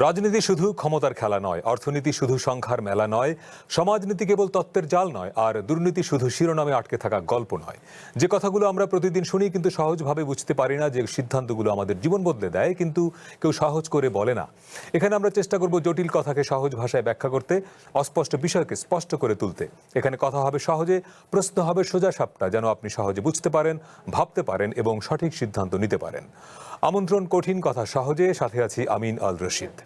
রাজনীতি শুধু ক্ষমতার খেলা নয়, অর্থনীতি শুধু সংখ্যার মেলা নয়, সমাজনীতি কেবল তত্ত্বের জাল নয়, আর দুর্নীতি শুধু শিরোনামে আটকে থাকা গল্প নয়। যে কথাগুলো আমরা প্রতিদিন শুনি কিন্তু সহজভাবে বুঝতে পারি না, যে সিদ্ধান্তগুলো আমাদের জীবন বদলে দেয় কিন্তু কেউ সহজ করে বলে না। এখানে আমরা চেষ্টা করব জটিল কথাকে সহজ ভাষায় ব্যাখ্যা করতে, অস্পষ্ট বিষয়কে স্পষ্ট করে তুলতে। এখানে কথা হবে সহজে, প্রশ্ন হবে সোজা সাপটা, যেন আপনি সহজে বুঝতে পারেন, ভাবতে পারেন এবং সঠিক সিদ্ধান্ত নিতে পারেন। আমন্ত্রণ কঠিন কথা সহজে, সাথে আছি আমিন আল রশিদ।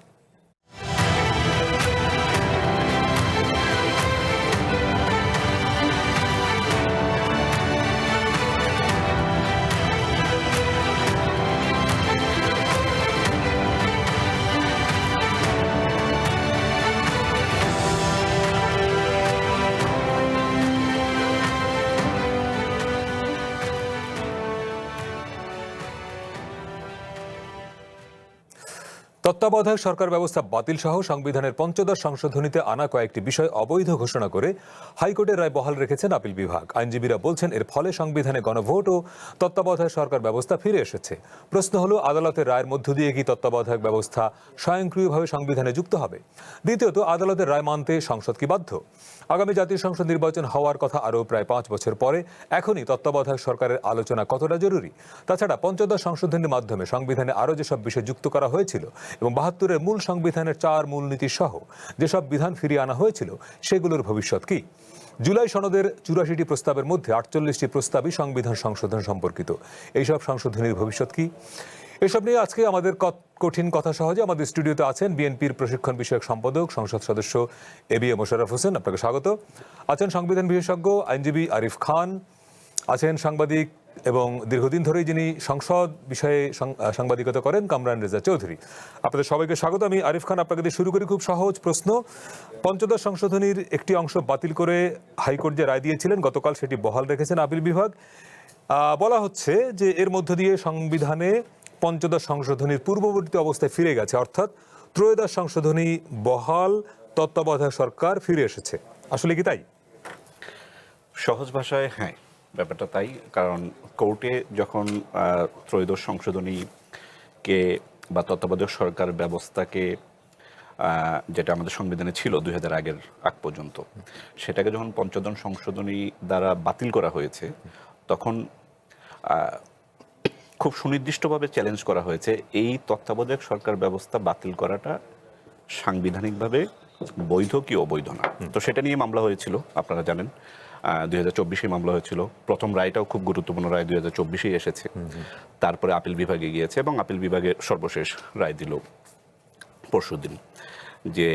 তত্ত্বাবধায়ক সরকার ব্যবস্থা বাতিল সহ সংবিধানের পঞ্চদশ সংশোধনীতে আনা কয়েকটি বিষয় অবৈধ ঘোষণা করে হাইকোর্টের রায় বহাল রেখেছেন আপিল বিভাগ। আইনজীবীরা বলছেন, এর ফলে সংবিধানে গণভোট ও তত্ত্বাবধায়ক সরকার ব্যবস্থা ফিরে এসেছে। প্রশ্ন হলো, আদালতের রায়ের মধ্য দিয়ে কি তত্ত্বাবধায়ক ব্যবস্থা স্বয়ংক্রিয়ভাবে সংবিধানে যুক্ত হবে? দ্বিতীয়ত, আদালতের রায় মানতে সংসদ কি বাধ্য? আগামী জাতীয় সংসদ নির্বাচন হওয়ার কথা আরও প্রায় 5 বছর পরে। এখনই তত্ত্বাবধায়ক সরকারের আলোচনা কতটা জরুরি? তাছাড়া পঞ্চদশ সংশোধনীর মাধ্যমে সংবিধানে আরও যেসব বিষয় যুক্ত করা হয়েছিল এবং 72-এর মূল সংবিধানের 4 মূলনীতি সহ যেসব বিধান ফিরিয়ে আনা হয়েছিল, সেগুলোর ভবিষ্যৎ কি? জুলাই সনদের 84টি প্রস্তাবের মধ্যে 48টি প্রস্তাবই সংবিধান সংশোধন সম্পর্কিত। এইসব সংশোধনীর ভবিষ্যৎ কি? এসব নিয়ে আজকে আমাদের কঠিন কথা সহজে আমাদের স্টুডিওতে আছেন বিএনপির প্রশিক্ষণ বিষয়ক সম্পাদক, সংসদ সদস্য এবিএম মোশাররফ হোসেন, আপনাকে স্বাগত। আছেন সংবিধান বিশেষজ্ঞ আইনজীবী আরিফ খান, আছেন সাংবাদিক এবং দীর্ঘদিন ধরেই যিনি সংসদ বিষয়ে সাংবাদিকতা করেন কামরান রেজা চৌধুরী। আপনাদের সবাইকে স্বাগত। আমি আরিফ খান, আপনাকে দিয়ে শুরু করি। খুব সহজ প্রশ্ন, পঞ্চদশ সংশোধনীর একটি অংশ বাতিল করে হাইকোর্ট যে রায় দিয়েছিলেন গতকাল, সেটি বহাল রেখেছেন আপিল বিভাগ। বলা হচ্ছে যে এর মধ্য দিয়ে সংবিধানে পঞ্চদশ সংশোধনীর পূর্ববর্তী অবস্থায় ফিরে গেছে, অর্থাৎ ত্রয়োদশ সংশোধনী বহাল, তত্ত্বাবধায়ক সরকার ফিরে এসেছে। আসলে কি তাই? সহজ ভাষায় হ্যাঁ, ব্যাপারটা তাই। কারণ কোর্টে যখন ত্রয়োদশ সংশোধনীকে বা তত্ত্বাবধায়ক সরকার ব্যবস্থাকে, যেটা আমাদের সংবিধানে ছিল 2000 আগের আগ পর্যন্ত, সেটাকে যখন পঞ্চদশ সংশোধনী দ্বারা বাতিল করা হয়েছে, তখন খুব সুনির্দিষ্টভাবে চ্যালেঞ্জ করা হয়েছে এই তত্ত্বাবধায়ক সরকার ব্যবস্থা বাতিল করাটা সাংবিধানিকভাবে বৈধ কি অবৈধ না। তো সেটা নিয়ে মামলা হয়েছিল, আপনারা জানেন 2024-এ মামলা হয়েছিল। প্রথম রায়টাও খুব গুরুত্বপূর্ণ রায় 2024-এই এসেছে। তারপরে আপিল বিভাগে গিয়েছে এবং আপিল বিভাগে সর্বশেষ রায় দিল পরশুদিন, যে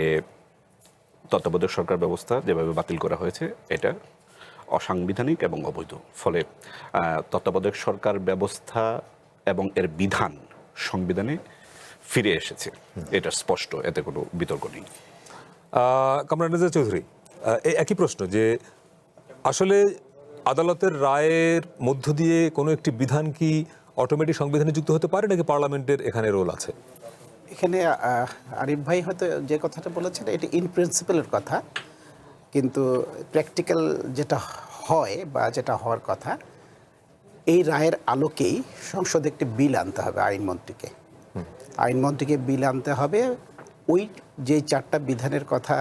তত্ত্বাবধায়ক সরকার ব্যবস্থা যেভাবে বাতিল করা হয়েছে এটা অসাংবিধানিক এবং অবৈধ। ফলে তত্ত্বাবধায়ক সরকার ব্যবস্থা এবং এর বিধান সংবিধানে ফিরে এসেছে, এটা স্পষ্ট, এতে কোনো বিতর্ক নেই। কামরান রেজা চৌধুরী, একই প্রশ্ন, যে আসলে আদালতের রায়ের মধ্য দিয়ে কোনো একটি বিধান কি অটোমেটিক সংবিধানে যুক্ত হতে পারে, নাকি পার্লামেন্টের এখানে রোল আছে? এখানে আরিফ ভাই হয়তো যে কথাটা বলেছেন এটা ইন প্রিন্সিপালের কথা, কিন্তু প্র্যাকটিক্যাল যেটা হয় বা যেটা হওয়ার কথা, এই রায়ের আলোকেই সংসদে একটি বিল আনতে হবে আইনমন্ত্রীকে। আইনমন্ত্রীকে বিল আনতে হবে, ওই যে 4টা বিধানের কথা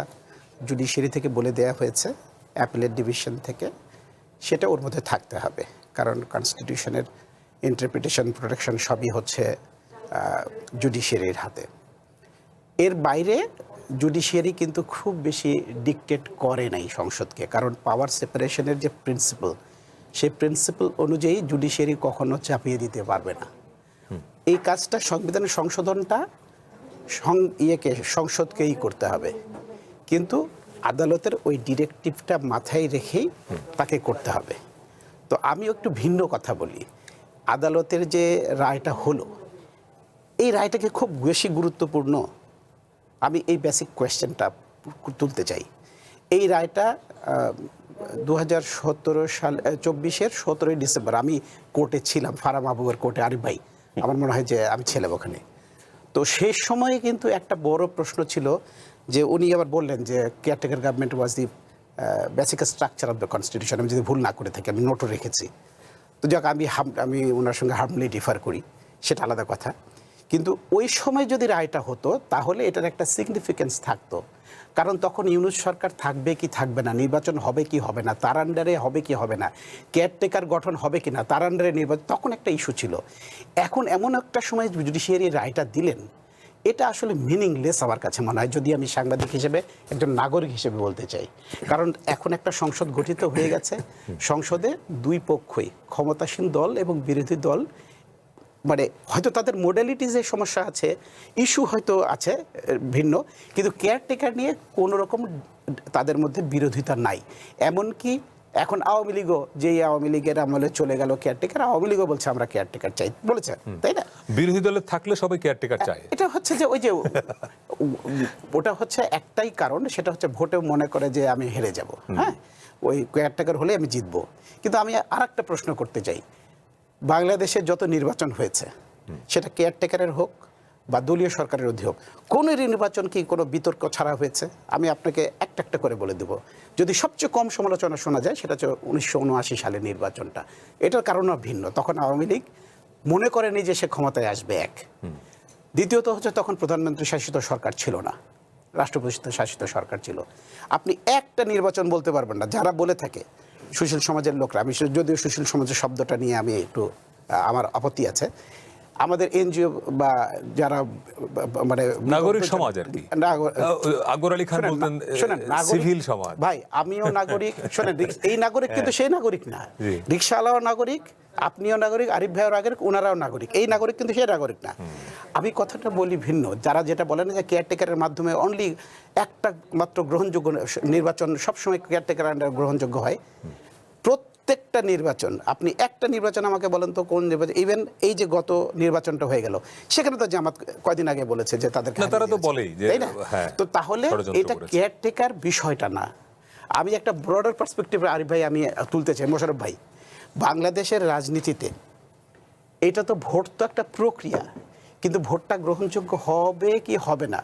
জুডিশিয়ারি থেকে বলে দেওয়া হয়েছে, অ্যাপিলেট ডিভিশন থেকে, সেটা ওর মধ্যে থাকতে হবে। কারণ কনস্টিটিউশনের ইন্টারপ্রিটেশন, প্রোটেকশন সবই হচ্ছে জুডিশিয়ারির হাতে। এর বাইরে জুডিশিয়ারি কিন্তু খুব বেশি ডিকটেট করে নাই সংসদকে, কারণ পাওয়ার সেপারেশনের যে প্রিন্সিপাল, সেই প্রিন্সিপাল অনুযায়ী জুডিশিয়ারি কখনো চাপিয়ে দিতে পারবে না। এই কাজটা, সংবিধানের সংশোধনটা সংসদকেই করতে হবে, কিন্তু আদালতের ওই ডিরেক্টিভটা মাথায় রেখেই তাকে করতে হবে। তো আমি একটু ভিন্ন কথা বলি। আদালতের যে রায়টা হলো, এই রায়টাকে খুব বেশি গুরুত্বপূর্ণ, আমি এই বেসিক কোয়েশ্চেনটা তুলতে চাই। এই রায়টা 2017 সাল 24-এর 17ই ডিসেম্বর আমি কোর্টে ছিলাম, ফারাম আবুবের কোর্টে। আরিফ ভাই, আমার মনে হয় যে আমি ছিলাম ওখানে। তো সেই সময়ে কিন্তু একটা বড় প্রশ্ন ছিল, যে উনি আবার বললেন যে caretaker government was the basic structure of the constitution. আমি যদি ভুল না করে থাকি, আমি নোটও রেখেছি। তো যাক, আমি ওনার সঙ্গে হার্মলি ডিফার করি, সেটা আলাদা কথা। কিন্তু ওই সময় যদি রায়টা হতো তাহলে এটার একটা সিগনিফিকেন্স থাকতো, কারণ তখন ইউনূস সরকার থাকবে কি থাকবে না, নির্বাচন হবে কি হবে না, তার আন্ডারে হবে কি হবে না, কেয়ারটেকার গঠন হবে কি না, তার আন্ডারে নির্বাচন, তখন একটা ইস্যু ছিল। এখন এমন একটা সময় জুডিশিয়ারি রায়টা দিলেন, এটা আসলে মিনিংলেস আমার কাছে মনে হয়, যদি আমি সাংবাদিক হিসেবে একজন নাগরিক হিসেবে বলতে চাই। কারণ এখন একটা সংসদ গঠিত হয়ে গেছে, সংসদে দুই পক্ষই, ক্ষমতাসীন দল এবং বিরোধী দল, মানে হয়তো তাদের মোডালিটিজে সমস্যা আছে, ইস্যু হয়তো আছে ভিন্ন, কিন্তু কেয়ারটেকার নিয়ে কোনো রকম তাদের মধ্যে বিরোধিতা নাই। এমনকি এখন আওয়ামী লীগও, যেই আওয়ামী লীগের আমলে চলে গেল কেয়ারটেকার, আওয়ামী লীগও বলছে আমরা কেয়ারটেকার চাই বলেছে, তাই না? বিরোধী দলে থাকলে সবাই কেয়ারটেকার চায়। এটা হচ্ছে যে ওই যে ওটা হচ্ছে একটাই কারণ, সেটা হচ্ছে ভোটে মনে করে যে আমি হেরে যাব, হ্যাঁ, ওই কেয়ারটেকার হলে আমি জিতবো। কিন্তু আমি আর একটা প্রশ্ন করতে চাই, বাংলাদেশে যত নির্বাচন হয়েছে, সেটা কেয়ারটেকারের হোক বা দলীয় সরকারের অধীন হোক, কোনো নির্বাচন কি কোনো বিতর্ক ছাড়া হয়েছে? আমি আপনাকে একটা একটা করে বলে দেবো। যদি সবচেয়ে কম সমালোচনা শোনা যায় সেটা হচ্ছে 1979 সালের নির্বাচনটা। এটার কারণও ভিন্ন, তখন আওয়ামী লীগ মনে করেনি যে সে ক্ষমতায় আসবে, এক। দ্বিতীয়ত হচ্ছে তখন প্রধানমন্ত্রী শাসিত সরকার ছিল না, রাষ্ট্রপতি শাসিত সরকার ছিল। আপনি একটা নির্বাচন বলতে পারবেন না। যারা বলে থাকে সুশীল সমাজের লোকরা, আমি যদিও সুশীল সমাজের শব্দটা নিয়ে আমি একটু আমার আপত্তি আছে, আমাদের এনজিও বা যারা মানে নাগরিক সমাজ আর কি, আকবর আলী খান বলতেন সিভিল সমাজ। ভাই আমিও নাগরিক, শোনেন, এই নাগরিক কিন্তু সেই নাগরিক না, রিকশাওয়ালাও নাগরিক, আপনিও নাগরিক, আরিফ ভাইও নাগরিক, ওনারাও নাগরিক। এই নাগরিক কিন্তু সেই নাগরিক না। আমি কথাটা বলি ভিন্ন, যারা যেটা বলেন যে কেয়ারটেকারের মাধ্যমে অনলি একটা মাত্র গ্রহণযোগ্য নির্বাচন, সবসময় কেয়ারটেকার আন্ডার গ্রহণযোগ্য হয়। প্রত্যেকটা নির্বাচন, আপনি একটা নির্বাচন আমাকে বলেন তো কোন নির্বাচন, ইভেন এই যে গত নির্বাচনটা হয়ে গেল, সেখানে তো জামাত কয়দিন আগে বলেছে যে তাদের, তারা তো বলেই যে, তাই না? তো তাহলে এটা কেয়ারটেকার বিষয়টা না। আমি একটা ব্রডার পার্সপেক্টিভে আরিফ ভাই আমি তুলতে চাই, মোশাররফ ভাই, বাংলাদেশের রাজনীতিতে এটা তো ভোট তো একটা প্রক্রিয়া, কিন্তু ভোটটা গ্রহণযোগ্য হবে কি হবে না,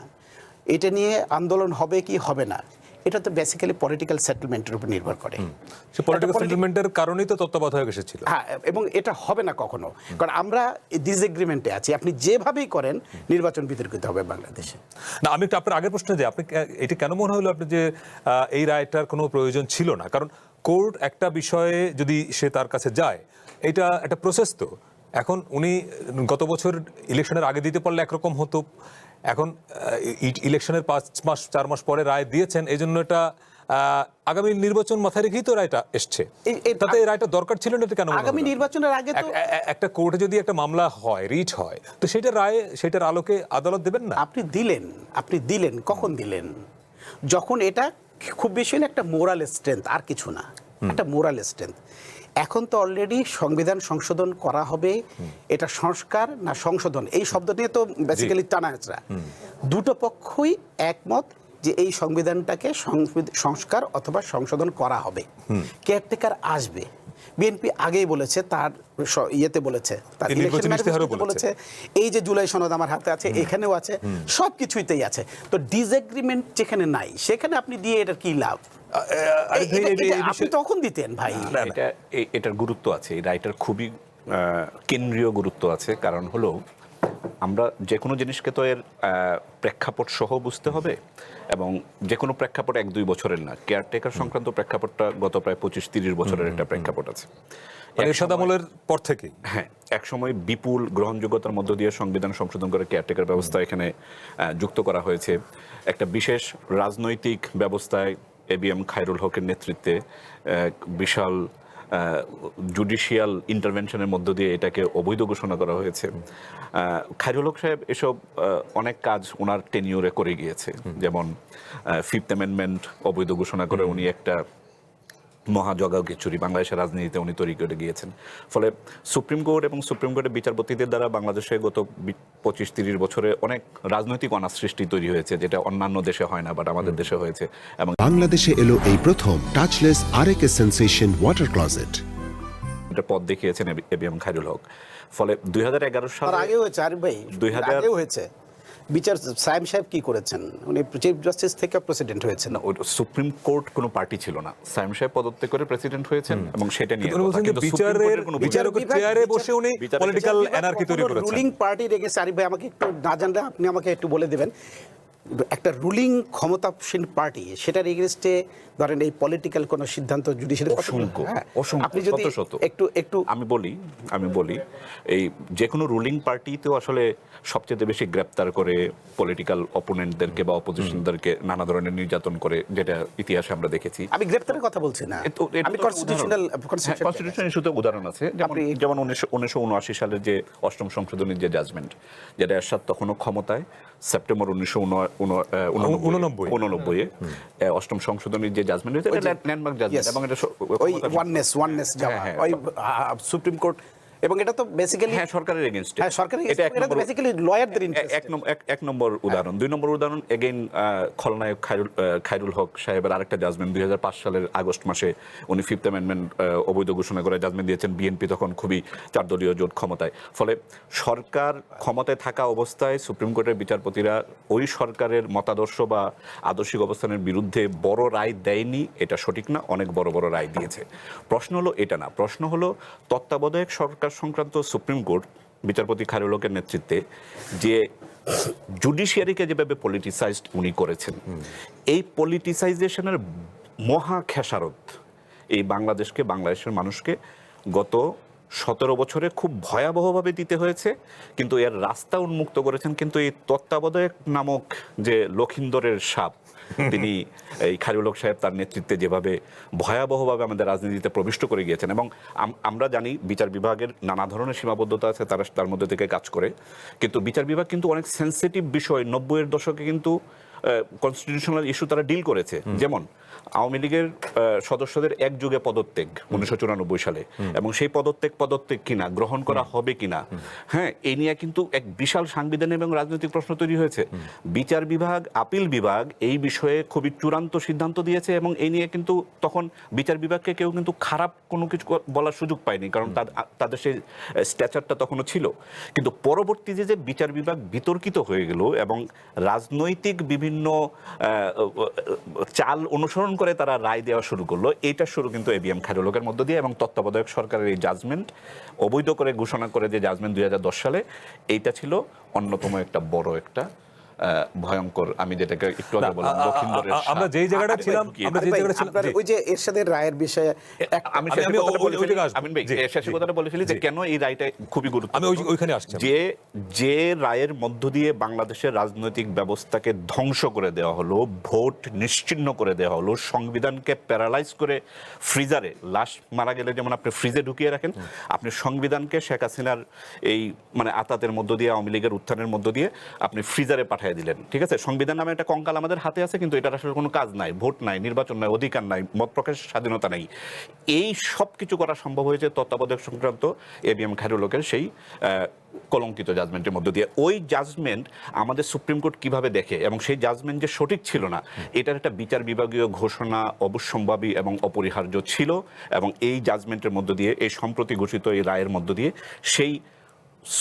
এটা নিয়ে আন্দোলন হবে কি হবে না, এটা তো বেসিক্যালি পলিটিক্যাল সেটেলমেন্টের উপর নির্ভর করে। সে পলিটিক্যাল সেটেলমেন্টের কারণেই তো তত্ত্বাবধায়ক এসেছিল। হ্যাঁ, এবং এটা হবে না কখনো, কারণ আমরা ডিসএগ্রিমেন্টে আছি। আপনি যেভাবেই করেন নির্বাচন বিতর্কিত হবে বাংলাদেশে। না, আমি একটু আপনার আগের প্রশ্ন যে আপনি এটা কেন মনে হলো আপনি যে এই রায়টার কোনো প্রয়োজন ছিল না? কারণ কোর্ট একটা বিষয়ে যদি সে তার কাছে যায়, এটা একটা প্রসেস। তো এখন উনি গত বছর ইলেকশনের আগে দিতে পারলে একরকম হতো, এখন ইলেকশনের 5 মাস 4 মাস পরে রায় দিয়েছেন, এই জন্য এটা আগামী নির্বাচন মাথায় রেখেই তো রায়টা এসছে। তাতে এই রায়টা দরকার ছিল না, এটা কেন? আগামী নির্বাচনের আগে তো একটা কোর্টে যদি একটা মামলা হয়, রিট হয়, তো সেটা রায়, সেটার আলোকে আদালত দেবেন না? আপনি দিলেন কখন দিলেন? যখন এটা খুব বেশি হলে একটা মোরাল স্ট্রেংথ, আর কিছু না, একটা মোরাল স্ট্রেংথ। এখন তো অলরেডি সংবিধান সংশোধন করা হবে, এটা সংস্কার না সংশোধন, এই শব্দ নিয়ে তো বেসিক্যালি টানাহেঁচড়া। দুটো পক্ষই একমত যে এই সংবিধানটাকে সংস্কার অথবা সংশোধন করা হবে, কেয়ারটেকার আসবে। বিএনপি আগেই বলেছে, তার ইয়েতে বলেছে, তার ইলেকশন ম্যানিফেস্টোতে বলেছে, এই যে জুলাই সনদ আমার হাতে আছে, এখানেও আছে, সব কিছুইতেই আছে। তো ডিসএগ্রিমেন্ট যেখানে নাই, সেখানে আপনি দিয়ে এটার কি লাভ? আপনি তখন দিতেন ভাই। এটার গুরুত্ব আছে, এই রায়টার খুবই কেন্দ্রীয় গুরুত্ব আছে। কারণ হলো, আমরা যে কোনো জিনিসকে তো এর প্রেক্ষাপট সহ বুঝতে হবে, এবং যে কোনো প্রেক্ষাপট 1-2 বছরের না। কেয়ারটেকার সংক্রান্ত প্রেক্ষাপটটা গত প্রায় 25-30 বছরের একটা প্রেক্ষাপট আছে, এরশাদ আমলের পর থেকেই। হ্যাঁ, একসময় বিপুল গ্রহণযোগ্যতার মধ্য দিয়ে সংবিধান সংশোধন করে কেয়ারটেকার ব্যবস্থা এখানে যুক্ত করা হয়েছে। একটা বিশেষ রাজনৈতিক ব্যবস্থায় এবিএম খায়রুল হকের নেতৃত্বে বিশাল জুডিশিয়াল ইন্টারভেনশনের মধ্য দিয়ে এটাকে অবৈধ ঘোষণা করা হয়েছে। খায়রুল হক সাহেব এসব অনেক কাজ ওনার টেনিউরে করে গিয়েছে, যেমন 5th অ্যামেন্ডমেন্ট অবৈধ ঘোষণা করে উনি একটা মহাজগাখিচুড়ি বাংলাদেশের রাজনীতিতে উনি তৈরি করে গিয়েছেন। ফলে সুপ্রিম কোর্ট এবং সুপ্রিম কোর্টের বিচারপতিদের দ্বারা বাংলাদেশে গত 25-30 বছরে অনেক রাজনৈতিক অনাসৃষ্টি তৈরি হয়েছে, যেটা অন্যান্য দেশে হয় না, বাট আমাদের দেশে হয়েছে। এবং বাংলাদেশে এলো এই প্রথম টাচলেস আরএকে সেন্সেশন ওয়াটার ক্লোজেট, এটা পথ দেখিয়েছেন এবিএম খায়রুল হক। ফলে 2011 সালে আগে হয়েছে, আরিফ ভাই, 2000 আগে হয়েছে, বিচার সায়েম সাহেব কি করেছেন? উনি চিফ জাস্টিস থেকে প্রেসিডেন্ট হয়েছেন। না, ওই সুপ্রিম কোর্ট কোনো পার্টি ছিল না। সায়েম সাহেব পদত্যাগ করে প্রেসিডেন্ট হয়েছেন এবং সেটা নিয়ে উনি বলছেন যে বিচারকের চেয়ারে বসে উনি পলিটিক্যাল অ্যানার্কি তৈরি করেছেন। রুলিং পার্টি রেখেছে। আরিফ ভাই আমাকে একটু না জানলে আপনি আমাকে একটু বলে দেবেন, একটা রুলিং ক্ষমতাসীন পার্টি সেটার এগেইনস্টে ধরেন এই পলিটিক্যাল কোনো সিদ্ধান্ত জুডিশিয়ারি আপনি যদি একটু আমি বলি এই যে কোনো রুলিং পার্টিতেও আসলে সবচেয়ে বেশি গ্রেপ্তার করে পলিটিক্যাল অপোনেন্টদেরকে বা অপোজিশনদেরকে নানা ধরনের নির্যাতন করে, যেটা ইতিহাসে আমরা দেখেছি। আমি গ্রেপ্তারের কথা বলছি না, আমি কনস্টিটিউশনাল ইস্যুতে উদাহরণ আছে, যেমন 1979 সালের যে অষ্টম সংশোধনীর যে জাজমেন্ট, যেটা এরশাদ তখনও ক্ষমতায়, সেপ্টেম্বর 1989 অষ্টম সংশোধনীর যে জাজমেন্ট হয়েছে, এটা ল্যান্ডমার্ক জাজমেন্ট এবং এটা ওই ওয়াননেস যাওয়া ওই সুপ্রিম কোর্ট, এবং এটা তো বেসিক্যালি সরকারের এগেইনস্টে, এটা তো বেসিক্যালি লয়ারদের এক নম্বর উদাহরণ। 2 নম্বর উদাহরণ এগেইন খলনায়ক খায়রুল হক সাহেবের আরেকটা জাজমেন্ট 2005 সালের আগস্ট মাসে উনি 5th অ্যামেন্ডমেন্ট অবৈধ ঘোষণা করে জাজমেন্ট দিয়েছেন। বিএনপি তখন খুবই 4 দলীয় জোট ক্ষমতায়, ফলে সরকার ক্ষমতায় থাকা অবস্থায় সুপ্রিম কোর্টের বিচারপতিরা ওই সরকারের মতাদর্শ বা আদর্শিক অবস্থানের বিরুদ্ধে বড় রায় দেয়নি, এটা সঠিক না, অনেক বড় বড় রায় দিয়েছে। প্রশ্ন হলো এটা না, প্রশ্ন হলো তত্ত্বাবধায়ক সরকার সংক্রান্ত সুপ্রিম কোর্ট বিচারপতি খায়রুল হকের নেতৃত্বে যে জুডিশিয়ারিকে যেভাবে পলিটিসাইজড উনি করেছেন, এই পলিটিসাইজেশনের মহা খেসারত এই বাংলাদেশের মানুষকে গত 17 বছরে খুব ভয়াবহভাবে দিতে হয়েছে, কিন্তু এর রাস্তা উন্মুক্ত করেছেন কিন্তু এই তত্ত্বাবধায়ক নামক যে লখিন্দরের সাপ, তিনি এই খায়রুল হক সাহেব তার নেতৃত্বে যেভাবে ভয়াবহভাবে আমাদের রাজনীতিতে প্রবিষ্ট করে গিয়েছেন। এবং আমরা জানি বিচার বিভাগের নানা ধরনের সীমাবদ্ধতা আছে, তারা তার মধ্যে থেকে কাজ করে, কিন্তু বিচার বিভাগ কিন্তু অনেক সেন্সিটিভ বিষয় 90-এর দশকে কিন্তু কনস্টিটিউশনাল ইস্যু তারা ডিল করেছে। যেমন আওয়ামী লীগের সদস্যদের একযুগে পদত্যাগ 1994 সালে, এবং সেই পদত্যাগ কিনা গ্রহণ করা হবে কিনা, হ্যাঁ, এই নিয়ে কিন্তু এক বিশাল সাংবিধানিক এবং রাজনৈতিক প্রশ্ন তৈরি হয়েছে। বিচার বিভাগ, আপিল বিভাগ এই বিষয়ে খুবই চূড়ান্ত সিদ্ধান্ত দিয়েছে, এবং এই নিয়ে কিন্তু তখন বিচার বিভাগকে কেউ কিন্তু খারাপ কোনো কিছু বলার সুযোগ পায়নি, কারণ তাদের সেই স্ট্যাচারটা তখনও ছিল। কিন্তু পরবর্তীতে যে বিচার বিভাগ বিতর্কিত হয়ে গেল এবং রাজনৈতিক বিভিন্ন চাল অনুসরণ করে তারা রায় দেওয়া শুরু করলো, এইটা শুরু কিন্তু এবিএম খায়রুল হকের মধ্য দিয়ে, এবং তত্ত্বাবধায়ক সরকারের এই জাজমেন্ট অবৈধ করে ঘোষণা করে যে জাজমেন্ট 2010 সালে, এইটা ছিল অন্যতম একটা বড় একটা ভয়ঙ্কর, আমি যেটাকে একটু আগে বললাম আমরা যেই জায়গাটা ছিলাম, ওই যে এরশাদের রায়ের বিষয়ে আমি শেষ কথাটা বলে ফেলি যে কেন এই রায়টা খুবই গুরুত্বপূর্ণ। আমি ওইখানে আসছি। যে রায়ের মধ্য দিয়ে বাংলাদেশের রাজনৈতিক ব্যবস্থাকে ধ্বংস করে দেওয়া হলো, ভোট নিশ্চিহ্ন করে দেওয়া হলো, সংবিধানকে প্যারালাইজ করে ফ্রিজারে, লাশ মারা গেলে যেমন আপনি ফ্রিজে ঢুকিয়ে রাখেন, আপনি সংবিধানকে শেখ হাসিনার এই মানে আতাতের মধ্য দিয়ে, আওয়ামী লীগের উত্থানের মধ্য দিয়ে আপনি ফ্রিজারে পাঠিয়ে দিলেন। ঠিক আছে, সংবিধান নামে একটা কঙ্কাল আমাদের হাতে আছে, কিন্তু এটার আসলে কোনো কাজ নাই, ভোট নাই, নির্বাচন নাই, অধিকার নাই, মত প্রকাশের স্বাধীনতা নাই। এই সব কিছু করা সম্ভব হয়েছে তত্ত্বাবধায়ক সংক্রান্ত এবিএম খায়রুল হকের সেই কলঙ্কিত জাজমেন্টের মধ্য দিয়ে। ওই জাজমেন্ট আমাদের সুপ্রিম কোর্ট কিভাবে দেখে, এবং সেই জাজমেন্ট যে সঠিক ছিল না, এটার একটা বিচার বিভাগীয় ঘোষণা অবশ্যম্ভাবী এবং অপরিহার্য ছিল, এবং এই জাজমেন্টের মধ্য দিয়ে, এই সম্প্রতি ঘোষিত এই রায়ের মধ্য দিয়ে সেই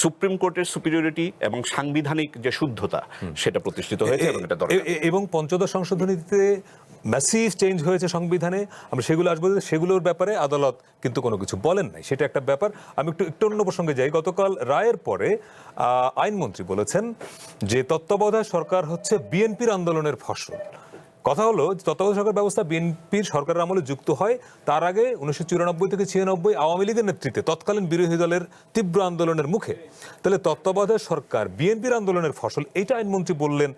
সুপ্রিম কোর্টের সুপিরিয়রিটি এবং সাংবিধানিক যে শুদ্ধতা সেটা প্রতিষ্ঠিত হয়েছে, এবং এটা দরকার। এবং পঞ্চদশ সংশোধনীতে ম্যাসিভ চেঞ্জ হয়েছে সংবিধানে, আমরা সেগুলো আসবো, সেগুলোর ব্যাপারে আদালত কিন্তু কোনো কিছু বলেন নাই, সেটা একটা ব্যাপার। আমি একটু অন্য প্রসঙ্গে যাই। গতকাল রায়ের পরে আইনমন্ত্রী বলেছেন যে তত্ত্বাবধায়ক সরকার হচ্ছে বিএনপির আন্দোলনের ফসল। কথা হলো, তত্ত্বাবধায়ক সরকার ব্যবস্থা বিএনপির সরকারের আমলে যুক্ত হয়, তার আগে 1994 থেকে 96 আওয়ামী লীগের নেতৃত্বে তৎকালীন বিরোধী দলের তীব্র আন্দোলনের মুখে। তাহলে তত্ত্বাবধায়ক সরকার বিএনপির আন্দোলনের ফসল, এইটা আইনমন্ত্রী বললেন,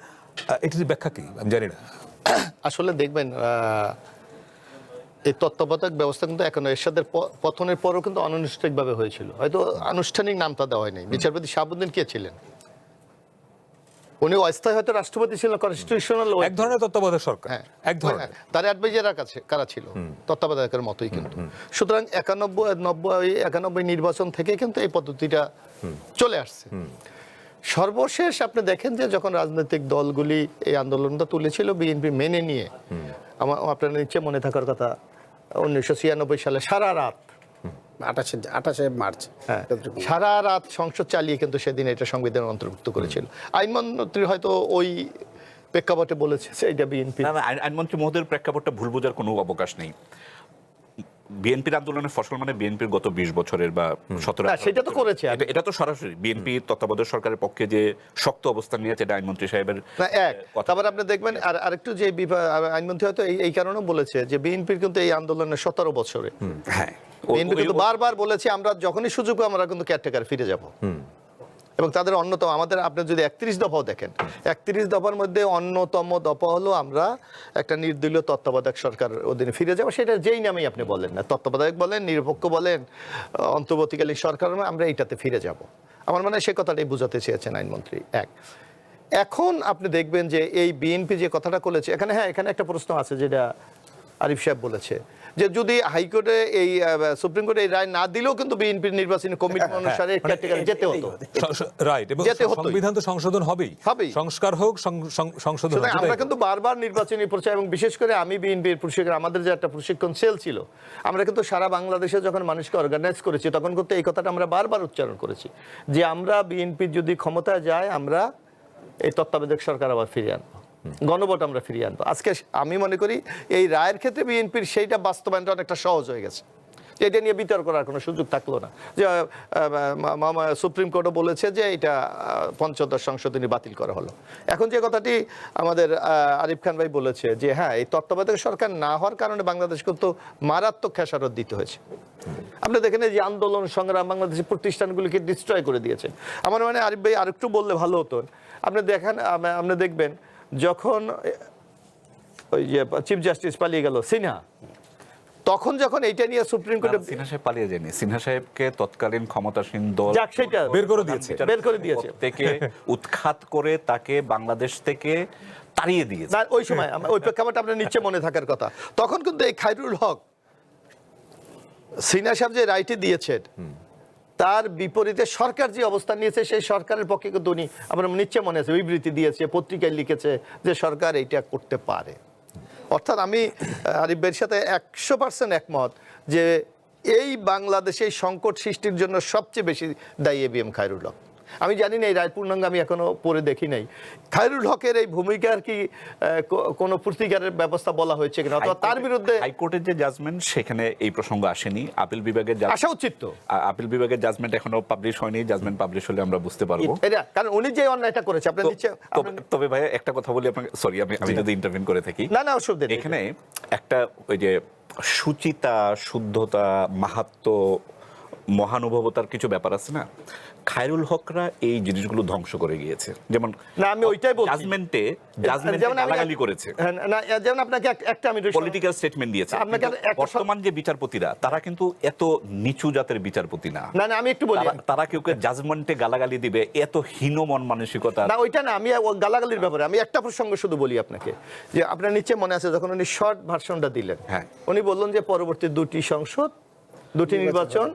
এটির ব্যাখ্যা কি আমি জানি না। আসলে দেখবেন এই তত্ত্বাবধায়ক ব্যবস্থা কিন্তু এখন এরশাদের পতনের পরও কিন্তু অনানুষ্ঠানিকভাবে হয়েছিল, হয়তো আনুষ্ঠানিক নামটা দেওয়া হয়নি। বিচারপতি শাহাবুদ্দিন কে ছিলেন? উনি অস্থায়ী হয়তো রাষ্ট্রপতি ছিলেন, কনস্টিটিউশনাল এক ধরনের তত্ত্বাবধায়ক সরকার, এক ধরনের। তার অ্যাডভাইজাররা কারা ছিল? তত্ত্বাবধায়কের মতোই কিন্তু। সুতরাং 91 নির্বাচন থেকে কিন্তু এই পদ্ধতিটা চলে আসছে। সর্বশেষ আপনি দেখেন যে যখন রাজনৈতিক দলগুলি এই আন্দোলনটা তুলেছিল, বিএনপি মেনে নিয়ে, আপনার নিশ্চয় মনে থাকার কথা 1996 সালে সারা রাত 28 মার্চ হ্যাঁ, সারা রাত সংসদ চালিয়ে কিন্তু সেদিন এটা সংবিধানের অন্তর্ভুক্ত করেছিল। আইনমন্ত্রী হয়তো ওই প্রেক্ষাপটে বলেছে যে এটা বিএনপি। না, আইনমন্ত্রী মহোদয়ের প্রেক্ষাপটটা ভুল বোঝার কোনো অবকাশ নেই। বিএনপির আন্দোলনের ফসল মানে বিএনপির গত 20 বছরের বা 17 না, সেটা তো করেছে। এটা তো সরাসরি বিএনপি তত্ত্বাবধায়ক সরকারের পক্ষে যে শক্ত অবস্থান নিয়েছে এটা আইনমন্ত্রী সাহেবের না, তারপর আপনি দেখবেন আরেকটু যে আইনমন্ত্রী হয়তো এই কারণেও বলেছে যে বিএনপির কিন্তু এই আন্দোলনের 17 বছরে হ্যাঁ বিএনপি কিন্তু বারবার বলেছে আমরা যখনই সুযোগ পাবো আমরা কিন্তু কেয়ারটেকার ফিরে যাব। এবং তাদের অন্যতম আমাদের আপনি যদি 31 দফাও দেখেন, 31 দফার মধ্যে অন্যতম দফা হলো আমরা একটা নির্দলীয় তত্ত্বাবধায়ক সরকার অধীনে ফিরে যাবো। সেটা যেই নামেই আপনি বলেন না, তত্ত্বাবধায়ক বলেন, নিরপেক্ষ বলেন, অন্তর্বর্তীকালীন সরকার, আমরা এইটাতে ফিরে যাব। আমার মনে হয় সে কথাটাই বোঝাতে চেয়েছেন আইনমন্ত্রী। এখন আপনি দেখবেন যে এই বিএনপি যে কথাটা বলেছে এখানে, হ্যাঁ এখানে একটা প্রশ্ন আছে যেটা আরিফ সাহেব বলেছে যে যদি হাইকোর্টে এই সুপ্রিম কোর্টে এই রায় না দিলেও কিন্তু বিএনপির নির্বাচনী কমিটমেন্ট অনুসারে ক্যাটেগরি যেতে হতো। রাইট, এবং সংবিধান তো সংশোধন হবেই, সংস্কার হোক সংশোধন হোক। আমরা কিন্তু বারবার নির্বাচনী প্রচার এবং বিশেষ করে আমি বিএনপির প্রশিক্ষণ, আমাদের যে একটা প্রশিক্ষণ সেল ছিল, আমরা কিন্তু সারা বাংলাদেশে যখন মানুষকে অর্গানাইজ করেছি তখন কিন্তু এই কথাটা আমরা বারবার উচ্চারণ করেছি যে আমরা বিএনপি যদি ক্ষমতায় যায় আমরা এই তত্ত্বাবধায়ক সরকার আবার ফিরিয়ে আনবো, গণভোট আমরা ফিরিয়ে আনবো। আজকে আমি মনে করি এই রায়ের ক্ষেত্রে বিএনপির সেইটা বাস্তবায়নটা অনেকটা সহজ হয়ে গেছে, এটা নিয়ে বিতর্ক করার কোনো সুযোগ থাকলো না। যে সুপ্রিম কোর্টও বলেছে যে এটা পঞ্চদশ সংশোধনী বাতিল করা হলো। এখন যে কথাটি আমাদের আরিফ খান ভাই বলেছে যে হ্যাঁ এই তত্ত্বাবধায়ক সরকার না হওয়ার কারণে বাংলাদেশ কিন্তু মারাত্মক খেসারত দিতে হয়েছে। আপনি দেখেন এই যে আন্দোলন সংগ্রাম বাংলাদেশের প্রতিষ্ঠানগুলিকে ডিস্ট্রয় করে দিয়েছে। আমার মানে আরিফ ভাই আরেকটু বললে ভালো হতো। আপনি দেখেন, আপনি দেখবেন যখন ওই যে চিফ জাস্টিস পালিয়ে গেল সিনহা, তখন যখন এইটা নিয়ে সুপ্রিম কোর্টে সিনহা সাহেব পালিয়ে যায়নি, সিনহা সাহেবকে তৎকালীন ক্ষমতাসীন দল বের করে দিয়েছে থেকে উৎখাত করে তাকে বাংলাদেশ থেকে তাড়িয়ে দিয়েছে। ওই সময় ওই প্রেক্ষাপটে আপনার নিচে মনে থাকার কথা, তখন কিন্তু এই খায়রুল হক সিনহা সাহেব যে রাইটে দিয়েছেন তার বিপরীতে সরকার যে অবস্থান নিয়েছে সেই সরকারের পক্ষে কিন্তু উনি আমার নিশ্চয় মনে আছে বিবৃতি দিয়েছে, পত্রিকায় লিখেছে যে সরকার এইটা করতে পারে। অর্থাৎ আমি আরিফ ভাইয়ের সাথে 100% একমত যে এই বাংলাদেশে সংকট সৃষ্টির জন্য সবচেয়ে বেশি দায়ী এবিএম খায়রুল হক। আমি জানি না এই রায় পূর্ণাঙ্গ আমি এখনো পড়ে দেখি নাই, খায়রুল হকের এই ভূমিকার কি কোনো প্রতিকারের ব্যবস্থা বলা হয়েছে কিনা, অথবা তার বিরুদ্ধে হাইকোর্টের যে জাজমেন্ট সেখানে এই প্রসঙ্গ আসেনি। আপিল বিভাগের আসা উচিত তো, আপিল বিভাগের জাজমেন্ট এখনো পাবলিশ হয়নি, জাজমেন্ট পাবলিশ হলে আমরা বুঝতে পারবো এটা, কারণ উনি যে অন্যায়টা করেছে আপনার নিচে। তবে ভাই একটা কথা বলি আপনাকে, সরি আমি যদি ইন্টারভিউ করে থাকি, না অসুবিধা নেই। এখানে একটা ওই যে সুচিতা, শুদ্ধতা, মাহাত্ম্য, মহানুভবতার কিছু ব্যাপার আছে না, খায়রুল হকরা এই জিনিসগুলো ধ্বংস করে গিয়েছে। যেমন না আমি ওইটাই বলছি, জাজমেন্টে গালাগালি করেছে, না যেমন আপনাকে একটা আমি পলিটিক্যাল স্টেটমেন্ট দিয়েছে। বর্তমান যে বিচারপতিরা তারা কিন্তু এত নিচু জাতের বিচারপতি না। না আমি একটু বলি, তারা কেউ জাজমেন্টে গালাগালি দিবে এত হীন মন মানসিকতা না, ওইটা না। আমি গালাগালির ব্যাপারে আমি একটা প্রসঙ্গ শুধু বলি আপনাকে, যে আপনার নিচে মনে আছে যখন উনি শর্ট ভার্সনটা দিলেন, হ্যাঁ উনি বললেন যে পরবর্তী দুটি সংসদ, দুটি নির্বাচন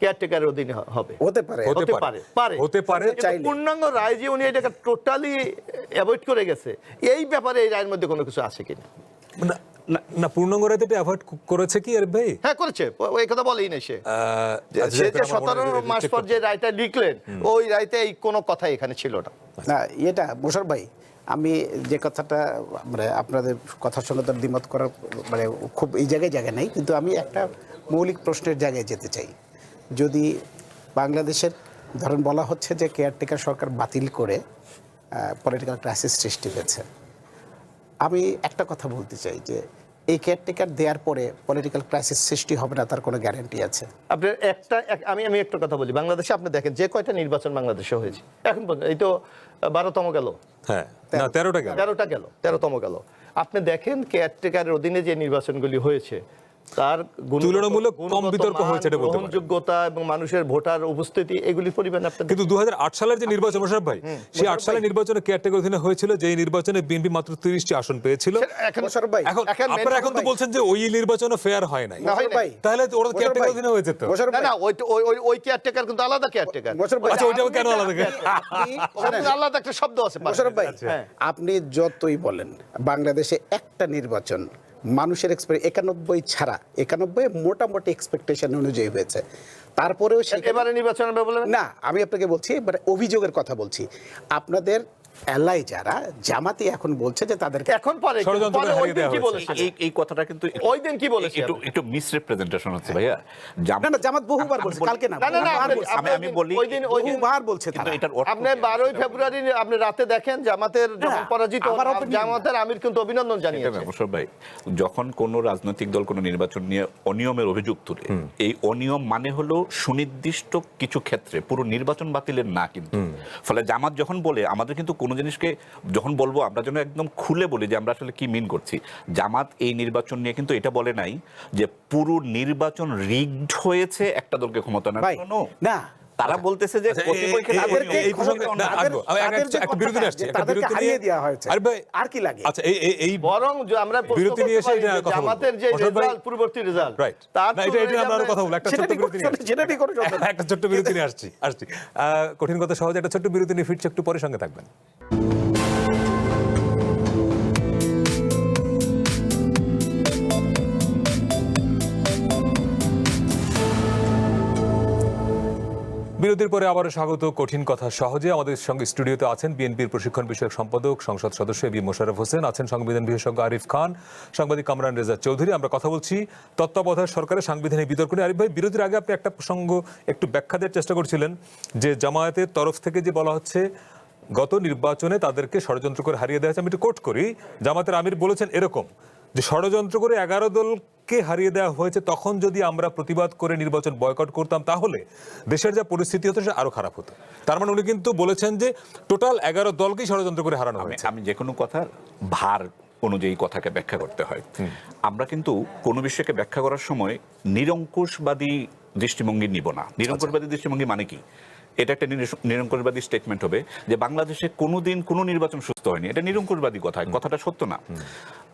কেয়ারটেকারের অধীনে হবে, হতে পারে পূর্ণাঙ্গ রায় যে উনি এটাকে টোটালি অ্যাভয়েড করে গেছে, এই ব্যাপারে এই রায়ের মধ্যে কোনো কিছু আছে কিনা? না পূর্ণাঙ্গ রায়তে অ্যাভয়েড করেছে কি আর ভাই? হ্যাঁ করেছে, এই কথা বলেই না সে যে 17 মাস পর যে রায়টা লিখলেন ওই রায়তে এই কোনো কথা এখানে ছিল না। না এটা মোশাররফ ভাই, আমি যে কথাটা মানে আপনাদের কথার সঙ্গে তো দ্বিমত করার মানে খুব এই জায়গায় নেই, কিন্তু আমি একটা মৌলিক প্রশ্নের জায়গায় যেতে চাই। যদি বাংলাদেশের ধরেন বলা হচ্ছে যে কেয়ারটেকার সরকার বাতিল করে পলিটিক্যাল ক্রাইসিস সৃষ্টি হয়েছে, আমি একটা কথা বলতে চাই যে এই কেয়ারটেকার দেওয়ার পরে পলিটিক্যাল ক্রাইসিস সৃষ্টি হবে না তার কোনো গ্যারান্টি আছে? আপনার আমি একটা কথা বলি, বাংলাদেশে আপনি দেখেন যে কয়টা নির্বাচন বাংলাদেশে হয়েছে এখন পর্যন্ত, এই তো 12তম গেল, হ্যাঁ না 13টা গেল, 13তম গেল। আপনি দেখেন কেয়ারটেকারের অধীনে যে নির্বাচনগুলি হয়েছে তার তুলনামূলক কম বিতর্ক হয়েছে এটা বলতে পারেন, গ্রহণযোগ্যতা এবং মানুষের ভোটার উপস্থিতি এগুলির পরিমাণ আপনাদের। কিন্তু 2008 সালের যে নির্বাচন মোশাররফ ভাই, সেই 8 সালের নির্বাচনে কেয়ারটেকার অধীনে হয়েছিল, যে নির্বাচনে বিএনপি মাত্র 30টি আসন পেয়েছিল। এখন আপনারা এখন তো বলছেন যে ওই নির্বাচনে ফেয়ার হয় নাই, তাহলে ওরা কেয়ারটেকার অধীনে হয়েছে তো? না ওই কেয়ারটেকার কিন্তু আলাদা কেয়ারটেকার। আচ্ছা ওইটাও কেন আলাদা? আলাদা একটা শব্দ আছে মোশাররফ ভাই, আপনি যতই বলেন বাংলাদেশে একটা নির্বাচন মানুষের 91 ছাড়া 91 মোটামুটি এক্সপেকটেশন অনুযায়ী হয়েছে। তারপরেও এবারে নির্বাচন হবে বলে না, আমি আপনাকে বলছি মানে অভিযোগের কথা বলছি। আপনাদের এলাই যারা জামাতি এখন বলছে যে তাদেরকে এখন পরে ষড়যন্ত্র পরে ওই হারিয়ে দিন দেওয়া কি হয়েছে। বলেছিলেন? এই কথাটা কিন্তু ওই দিন কি বলেছেন? একটু মিসরিপ্রেজেন্টেশন হচ্ছে ভাইয়া। না না, জামাত বহুবার বলছে, কালকে না, না, না, না, বহুবার আপনি- বলছে। আমি বলি ওই দিন বহুবার বলছে কিন্তু তারা। এটার অর্থ আপনি কি? 12 ফেব্রুয়ারি আপনি রাতে দেখেন জামাতের যখন না, পরাজিত আমার opinion জামাতের আমির কিন্তু অভিনন্দন এটা জানিয়েছে। ব্যবসা ভাই, যখন কোনো রাজনৈতিক দল কোনো নির্বাচন নিয়ে অনিয়মের অভিযোগ তুলে, এই অনিয়ম মানে হলো সুনির্দিষ্ট কিছু ক্ষেত্রে, পুরো নির্বাচন বাতিলের না কিন্তু। ফলে জামাত যখন বলে, আমাদের কিন্তু কোনো জিনিসকে যখন বলবো আমরা যেন একদম খুলে বলি যে আমরা আসলে কি মিন করছি। জামাত এই নির্বাচন নিয়ে কিন্তু এটা বলে নাই যে পুরো নির্বাচন রিগড হয়েছে একটা দলকে ক্ষমতা না। ভাই, না, তারা বলতেছে যে আচ্ছা, কতিপয় ক্ষেত্রে তাদেরকে এই প্রসঙ্গে না, আসবো। আমি তাদের যে একটা বিরতি কথাটা, আসছে, যে একটা তাদেরকে বিরতি হারিয়ে নিয়ে- দেওয়া হয়েছে। আরে ভাই, আর কি লাগে? আচ্ছা, এই বরং আমরা প্রশ্ন বিরতি নিয়ে করতে এসে পারি এটা যে কথা বলবো। জামাতের যে অশোক ভাই- রেজাল্ট পূর্ববর্তী রেজাল্ট রাইট, তার না, এটা নিয়ে আমরা আরো কথা বলবো। একটা সেটা ছোট্ট নিয়ে বিরতি নিয়ে আসছি। সেটা নিয়ে কোনো সমস্যা নেই। একটা ছোট্ট বিরতি নিয়ে আসছি। কঠিন কথা সহজে একটা ছোট্ট বিরতি নিয়ে ফিরছে, একটু পরে সঙ্গে থাকবেন। বিরতির পরে আবারও স্বাগত কঠিন কথা সহজে। আমাদের সঙ্গে স্টুডিওতে আছেন বিএনপির প্রশিক্ষণ বিষয়ক সম্পাদক সংসদ সদস্য বি মোশাররফ হোসেন, আছেন সংবিধান বিশেষজ্ঞ আরিফ খান, সাংবাদিক কামরান রেজা চৌধুরী। আমরা কথা বলছি তত্ত্বাবধায়ক সরকারের সাংবিধানিক বিতর্ক নিয়ে। আরিফ ভাই, বিরতির আগে আপনি একটা প্রসঙ্গ একটু ব্যাখ্যা দেওয়ার চেষ্টা করছিলেন যে জামায়াতের তরফ থেকে যে বলা হচ্ছে গত নির্বাচনে তাদেরকে ষড়যন্ত্র করে হারিয়ে দেওয়া হয়েছে। আমি একটু কোট করি, জামাতের আমির বলেছেন এরকম যে ষড়যন্ত্র করে 11 দলকে হারিয়ে দেওয়া হয়েছে, তখন যদি আমরা প্রতিবাদ করে নির্বাচন বয়কট করতাম তাহলে দেশের যা পরিস্থিতি হতো সেটা আরো খারাপ হতো। তার মানে উনি কিন্তু বলেছেন যে টোটাল 11 দলকেই ষড়যন্ত্র করে হারানো হয়েছে। আমি যে কোনো কথার ভার অনুযায়ী কথাকে ব্যাখ্যা করতে হয়। আমরা কিন্তু কোনো বিষয়কে ব্যাখ্যা করার সময় নিরঙ্কুশবাদী দৃষ্টিভঙ্গি নিব না। নিরঙ্কুশবাদী দৃষ্টিভঙ্গি মানে কি? এটা একটা নিরঙ্কুশবাদী স্টেটমেন্ট হবে যে বাংলাদেশে কোনোদিন কোনো নির্বাচন সুস্থ হয়নি, এটা নিরঙ্কুশবাদী কথা, কথাটা সত্য না।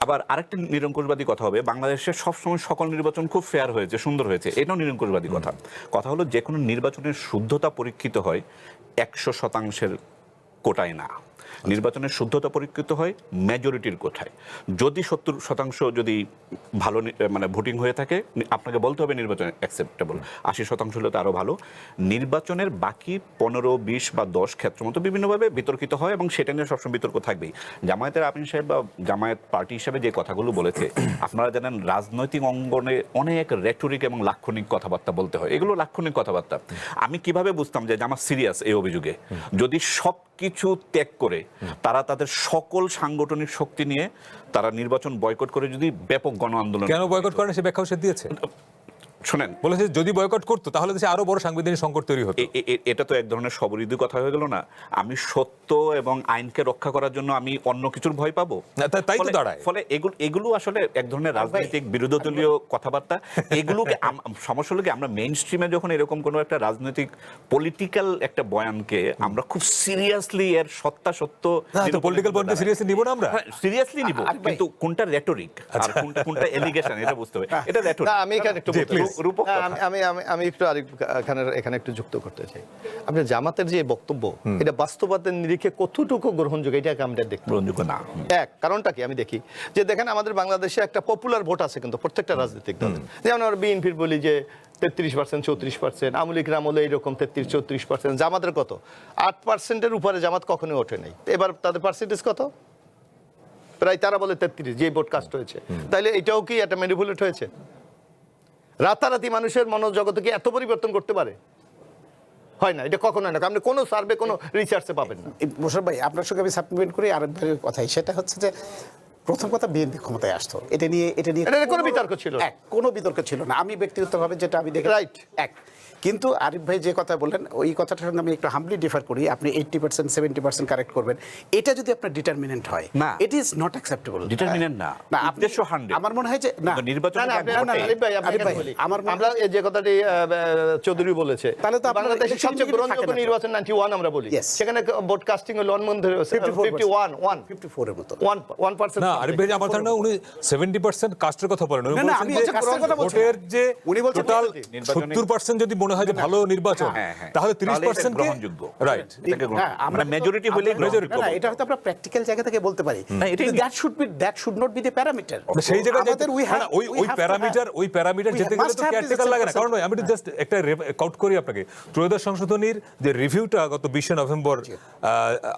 আবার আরেকটা নিরঙ্কুশবাদী কথা হবে বাংলাদেশে সবসময় সকল নির্বাচন খুব ফেয়ার হয়েছে, সুন্দর হয়েছে, এটাও নিরঙ্কুশবাদী কথা। কথা হলো যে কোনো নির্বাচনের শুদ্ধতা পরীক্ষিত হয় 100% কোটায় না, নির্বাচনের শুদ্ধতা পরীক্ষিত হয় মেজরিটির কোঠায়। যদি 70% যদি ভালো মানে ভোটিং হয়ে থাকে, আপনাকে বলতে হবে নির্বাচন অ্যাকসেপ্টেবল। 80% হলে তো আরো ভালো। নির্বাচনের বাকি 15, 20 বা 10 ক্ষেত্র মতো বিভিন্নভাবে বিতর্কিত হয় এবং সেটা নিয়ে সবসময় বিতর্ক থাকবেই। জামায়াতের আমির সাহেব বা জামায়াত পার্টি হিসেবে যে কথাগুলো বলেছে, আপনারা জানেন রাজনৈতিক অঙ্গনে অনেক রেটরিক এবং লাক্ষণিক কথাবার্তা বলতে হয়, এগুলো লাক্ষণিক কথাবার্তা। আমি কিভাবে বুঝতাম যে জামাত সিরিয়াস এই অভিযোগে? যদি সবকিছু ত্যাগ করে তারা তাদের সকল সাংগঠনিক শক্তি নিয়ে তারা নির্বাচন বয়কট করে যদি ব্যাপক গণ আন্দোলন। কেন বয়কট করেন সে ব্যাখ্যাও সে দিয়েছে। শোনেন, বলেছে যদি বয়কট করতো তাহলে দেশে আরো বড় সাংবিধানিক সংকট তৈরি হতো। এটা তো এক ধরনের সবরিদ্ধ কথা হয়ে গেল না? আমি সত্য এবং আইনকে রক্ষা করার জন্য আমি অন্য কিছুর ভয় পাবো? না, তাই তো দাঁড়ায়। ফলে এগুলো আসলে এক ধরনের রাজনৈতিক বিরোধীদলীয় কথাবার্তা। এগুলোকে সমস্যা হলো কি, আমরা মেইন স্ট্রিমে যখন এরকম কোনো একটা রাজনৈতিক পলিটিক্যাল একটা বয়ানকে আমরা খুব সিরিয়াসলি এর সত্য পলিটিক্যাল পয়েন্টে সিরিয়াসলি নিব না আমরা। সিরিয়াসলি নিব, কিন্তু কোনটা রেটরিক আর কোনটা এলিগেশন এটা বুঝতে হবে। এটা রেটরিক। না, আমি এখানে একটু রূপক কথা। আমি একটু এখানে একটু যুক্ত করতে চাই। আপনার জামাতের যে বক্তব্য, এটা বাস্তবতার নিরিখে কতটুকু গ্রহণযোগ্য এটাকে আমরা দেখতে গ্রহণযোগ্য না। এক কারণটা কি আমি দেখি যে দেখেন আমাদের বাংলাদেশে একটা পপুলার ভোট আছে কিন্তু প্রত্যেকটা রাজনৈতিক দল, যেমন আমরা বিএনপির বলি যে 33%, 34%, আওয়ামী লীগের আমলে এইরকম 33-34%, জামাতের কত 8%-এর উপরে জামাত কখনোই ওঠে নাই। এবার তাদের পার্সেন্টেজ কত? প্রায় তারা বলে 33, যে ভোট কাস্ট হয়েছে। তাইলে এটাও কি একটা ম্যানিপুলেট হয়েছে? রাতারাতি মানুষের মনোজগতে কি এত পরিবর্তন করতে পারে? হয় না, এটা কখনো হয় না। আপনি কোনো সার্ভে, কোনো রিসার্চে পাবেন না। মোশাররফ ভাই, আপনার সঙ্গে আমি সাপ্লিমেন্ট করি আরেকবারের কথাই, সেটা হচ্ছে যে প্রথম কথা বিএনপি ক্ষমতায় আসতো, এটা নিয়ে এটা কোনো বিতর্ক ছিল না। কোনো বিতর্ক ছিল না। আমি ব্যক্তিগতভাবে যেটা আমি দেখি, রাইট, এক। কিন্তু আরিফ ভাই যে কথা বললেন ওই কথাটার সঙ্গে আমি একটু হামলি ডিফার করি। আপনি 80%, 70% কারেক্ট করবেন, এটা যদি আপনার ডিটারমিনেন্ট হয়, না, it is not acceptable. Determinant না, উদ্দেশ্য 100। আমার মনে হয় যে না, নির্বাচন আমরা যে কথাটি চৌধুরী বলেছে, তাহলে তো বাংলাদেশের সবচেয়ে গ্রহণযোগ্য নির্বাচন 91 আমরা বলি, সেখানে ভোট কাস্টিং হলো 51 এর মতো 1% না, না আরিফ ভাই আমার ধারণা উনি 70% কাস্টের কথা বলেন, উনি না, বলছেন আমি যে হচ্ছে কাস্টের কথা বলছি না। ভোটের যে উনি বলছেন টোটাল নির্বাচনী- 70% যদি মনে হয় যে ভালো নির্বাচন, তাহলে 30% কে গ্রহণযোগ্য, রাইট। এটাকে গ্রহণ- হ্যাঁ, আমরা মানে মেজরিটি হলে majority না, এটা হয়তো আমরা প্র্যাকটিক্যাল জায়গা থেকে বলতে পারি, that should not be the parameter. সেই জায়গায় ওই প্যারামিটার যেতে গেলে তো কেয়ারটেকার লাগে না। কারণ আমি জাস্ট একটা কাউন্ট করি আপনাকে, ত্রয়োদশ সংশোধনীর যে রিভিউটা গত 20 নভেম্বর